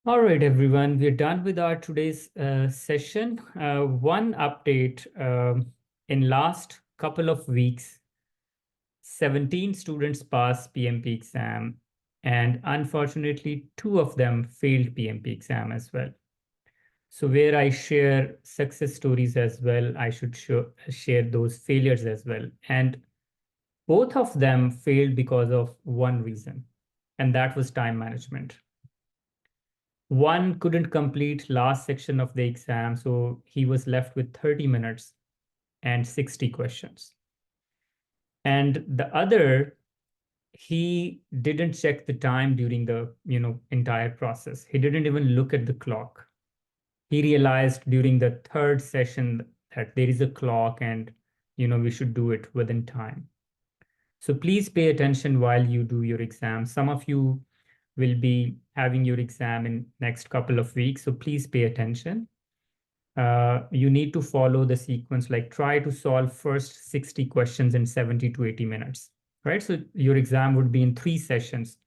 All right, everyone, we're done with our today's session. One update, in last couple of weeks, 17 students passed PMP exam, and unfortunately, 2 of them failed PMP exam as well. So where I share success stories as well, I should share those failures as well. And both of them failed because of one reason, and that was time management. One couldn't complete last section of the exam, so he was left with 30 minutes and 60 questions. And the other, he didn't check the time during the entire process. He didn't even look at the clock. He realized during the third session that there is a clock and we should do it within time. So please pay attention while you do your exam. Some of you will be having your exam in next couple of weeks, so please pay attention. You need to follow the sequence, like try to solve first 60 questions in 70 to 80 minutes, right? So your exam would be in 3 sessions.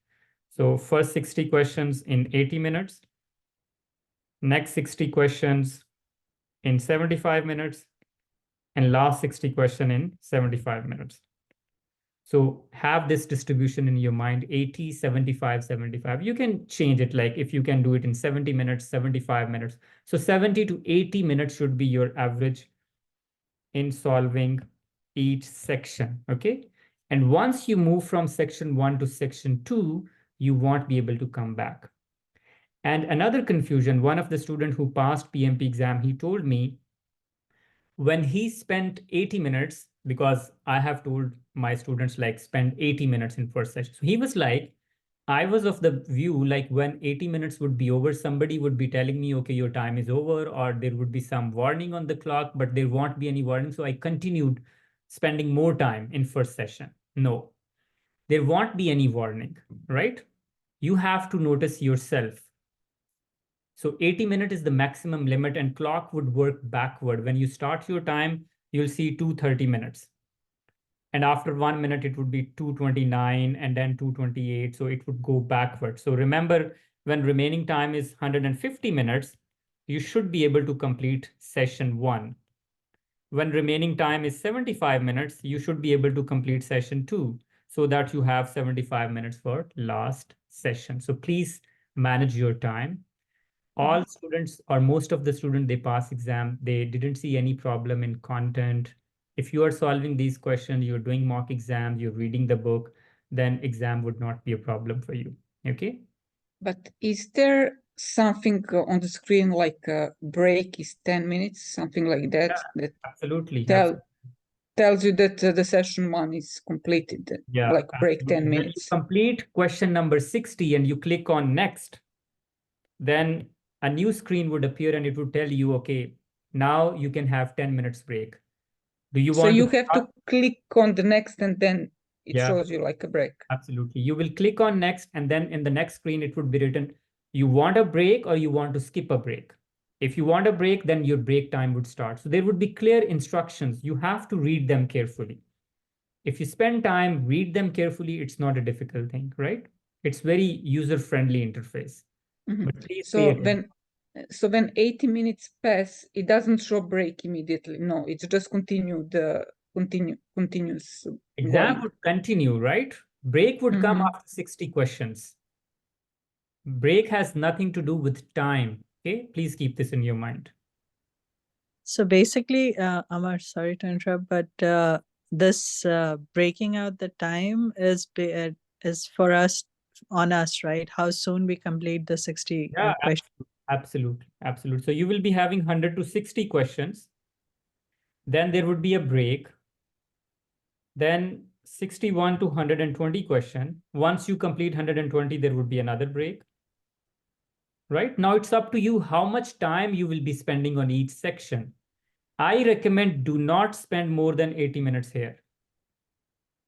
So first 60 questions in 80 minutes, next 60 questions in 75 minutes, and last 60 question in 75 minutes. So have this distribution in your mind, 80, 75, 75. You can change it, like if you can do it in 70 minutes, 75 minutes. So 70 to 80 minutes should be your average in solving each section, okay? And once you move from section 1 to section 2, you won't be able to come back. And another confusion, one of the students who passed PMP exam, he told me when he spent 80 minutes, because I have told my students like spend 80 minutes in first session. So he was like, I was of the view like when 80 minutes would be over, somebody would be telling me, okay, your time is over, or there would be some warning on the clock, but there won't be any warning. So I continued spending more time in first session. No, there won't be any warning, right? You have to notice yourself. So 80 minutes is the maximum limit and clock would work backward. When you start your time, you'll see 230 minutes. And after 1 minute, it would be 229 and then 228. So it would go backward. So remember, when remaining time is 150 minutes, you should be able to complete session 1. When remaining time is 75 minutes, you should be able to complete session 2 so that you have 75 minutes for last session. So please manage your time. All students or most of the students, they pass exam, they didn't see any problem in content. If you are solving these questions, you're doing mock exams, you're reading the book, then exam would not be a problem for you, okay? But is there something on the screen like a break is 10 minutes, something like that? Yeah, that absolutely. tells you that the session 1 is completed, Yeah, like break 10 absolutely. When you minutes. complete question number 60 and you click on next, then a new screen would appear and it would tell you, okay, now you can have 10 minutes break. Do you So want you to have to click on the next and then it Yeah. shows you like a break. Absolutely. You will click on next, and then in the next screen, it would be written, you want a break or you want to skip a break. If you want a break, then your break time would start. So there would be clear instructions. You have to read them carefully. If you spend time, read them carefully, it's not a difficult thing, right? It's very user-friendly interface. But please pay attention. So when 80 minutes pass, it doesn't show break immediately. No, it's just continuous. Exam going. would continue, right? Break would come after 60 questions. Break has nothing to do with time. Okay, please keep this in your mind. So basically, Amar, sorry to interrupt, but this breaking out the time is for us, on us, right? How soon we complete the 60 Yeah, questions. absolutely, absolutely. So you will be having 100 to 60 questions. Then there would be a break. Then 61 to 120 question. Once you complete 120, there would be another break. Right now, it's up to you how much time you will be spending on each section. I recommend do not spend more than 80 minutes here.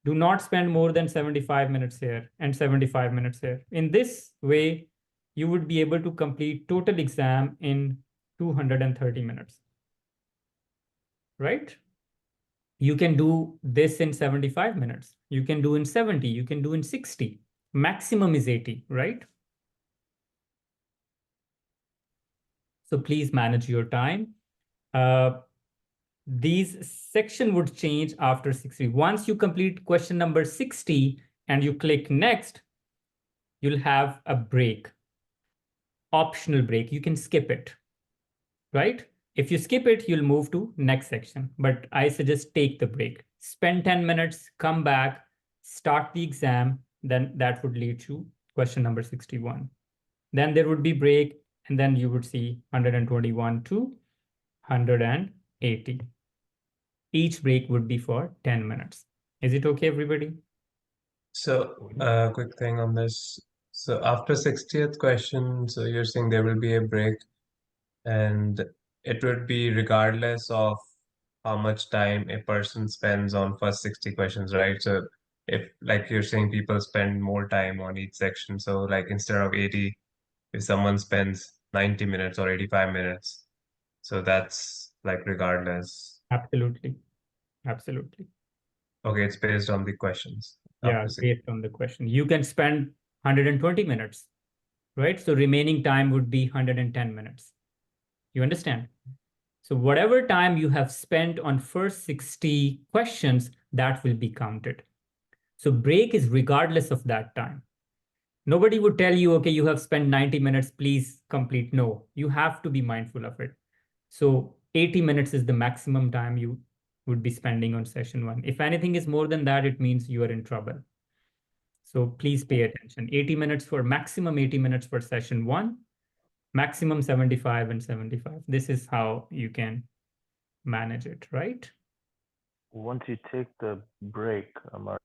Do not spend more than 75 minutes here and 75 minutes here. In this way, you would be able to complete total exam in 230 minutes. Right? You can do this in 75 minutes. You can do in 70. You can do in 60. Maximum is 80, right? So please manage your time. These section would change after 60. Once you complete question number 60 and you click next, you'll have a break, optional break. You can skip it, right? If you skip it, you'll move to next section. But I suggest take the break. Spend 10 minutes, come back, start the exam. Then that would lead to question number 61. Then there would be break, and then you would see 121 to 180. Each break would be for 10 minutes. Is it okay, everybody? So, quick thing on this. So after 60th question, so you're saying there will be a break, and it would be regardless of how much time a person spends on first 60 questions, right? So if, like you're saying, people spend more time on each section, so like instead of 80, if someone spends 90 minutes or 85 minutes, so that's like regardless. Absolutely. Absolutely. Okay, it's based on the questions. Yeah, After 60. based on the question. You can spend 120 minutes, right? So remaining time would be 110 minutes. You understand? So whatever time you have spent on first 60 questions, that will be counted. So break is regardless of that time. Nobody would tell you, okay, you have spent 90 minutes, please complete. No, you have to be mindful of it. So 80 minutes is the maximum time you would be spending on session one. If anything is more than that, it means you are in trouble. So please pay attention. 80 minutes for maximum 80 minutes for session one, maximum 75 and 75. This is how you can manage it, right? Once you take the break, Amar,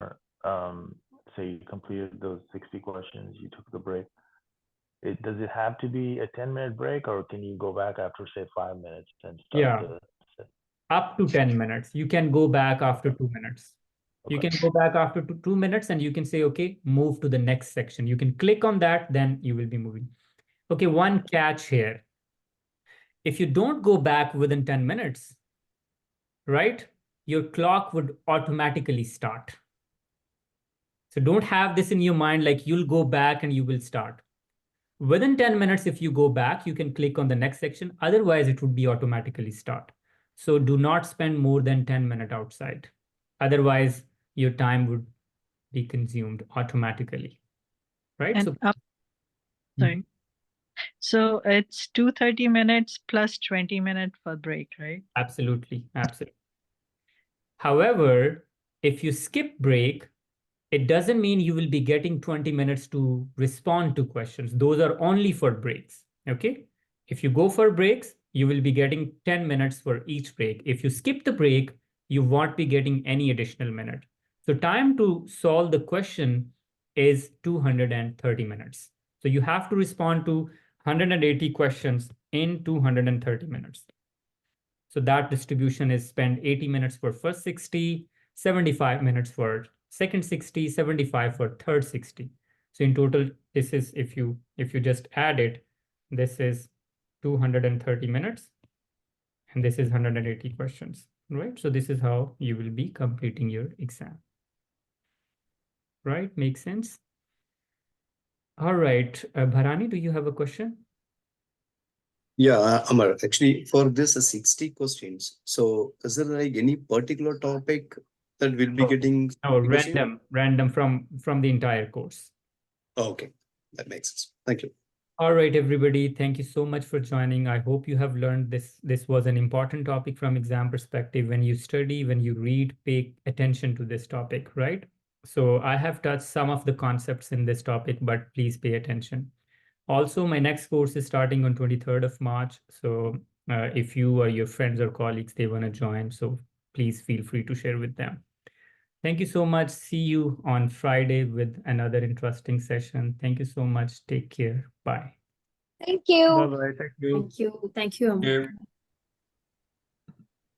say you completed those 60 questions, you took the break. Does it have to be a 10-minute break, or can you go back after, say, 5 minutes and start Yeah. Up to 10 minutes. You can go back after 2 minutes. You Okay. can go back after 2 minutes and you can say, okay, move to the next section. You can click on that, then you will be moving. Okay, one catch here. If you don't go back within 10 minutes, right, your clock would automatically start. So don't have this in your mind like you'll go back and you will start. Within 10 minutes, if you go back, you can click on the next section. Otherwise, it would be automatically start. So do not spend more than 10 minutes outside. Otherwise, your time would be consumed automatically, right? And So, sorry. So it's 230 minutes plus 20 minutes for break, right? absolutely, absolutely. However, if you skip break, it doesn't mean you will be getting 20 minutes to respond to questions. Those are only for breaks, okay? If you go for breaks, you will be getting 10 minutes for each break. If you skip the break, you won't be getting any additional minute. So time to solve the question is 230 minutes. So you have to respond to 180 questions in 230 minutes. So that distribution is spend 80 minutes for first 60, 75 minutes for second 60, 75 for third 60. So in total, this is, if you just add it, this is 230 minutes and this is 180 questions, right? So this is how you will be completing your exam. Right? Makes sense? All right. Bharani, do you have a question? Yeah, Amar, actually for this 60 questions, so is there like any particular topic that will be getting No, questions? random from the entire course. Okay, that makes sense. Thank you. All right, everybody. Thank you so much for joining. I hope you have learned this. This was an important topic from exam perspective. When you study, when you read, pay attention to this topic, right? So I have touched some of the concepts in this topic, but please pay attention. Also, my next course is starting on 23rd of March. So if you or your friends or colleagues, they want to join, so please feel free to share with them. Thank you so much. See you on Friday with another interesting session. Thank you so much. Take care. Bye. Thank you. Bye bye. Thank you. Thank you. Thank you, Amar. Yeah.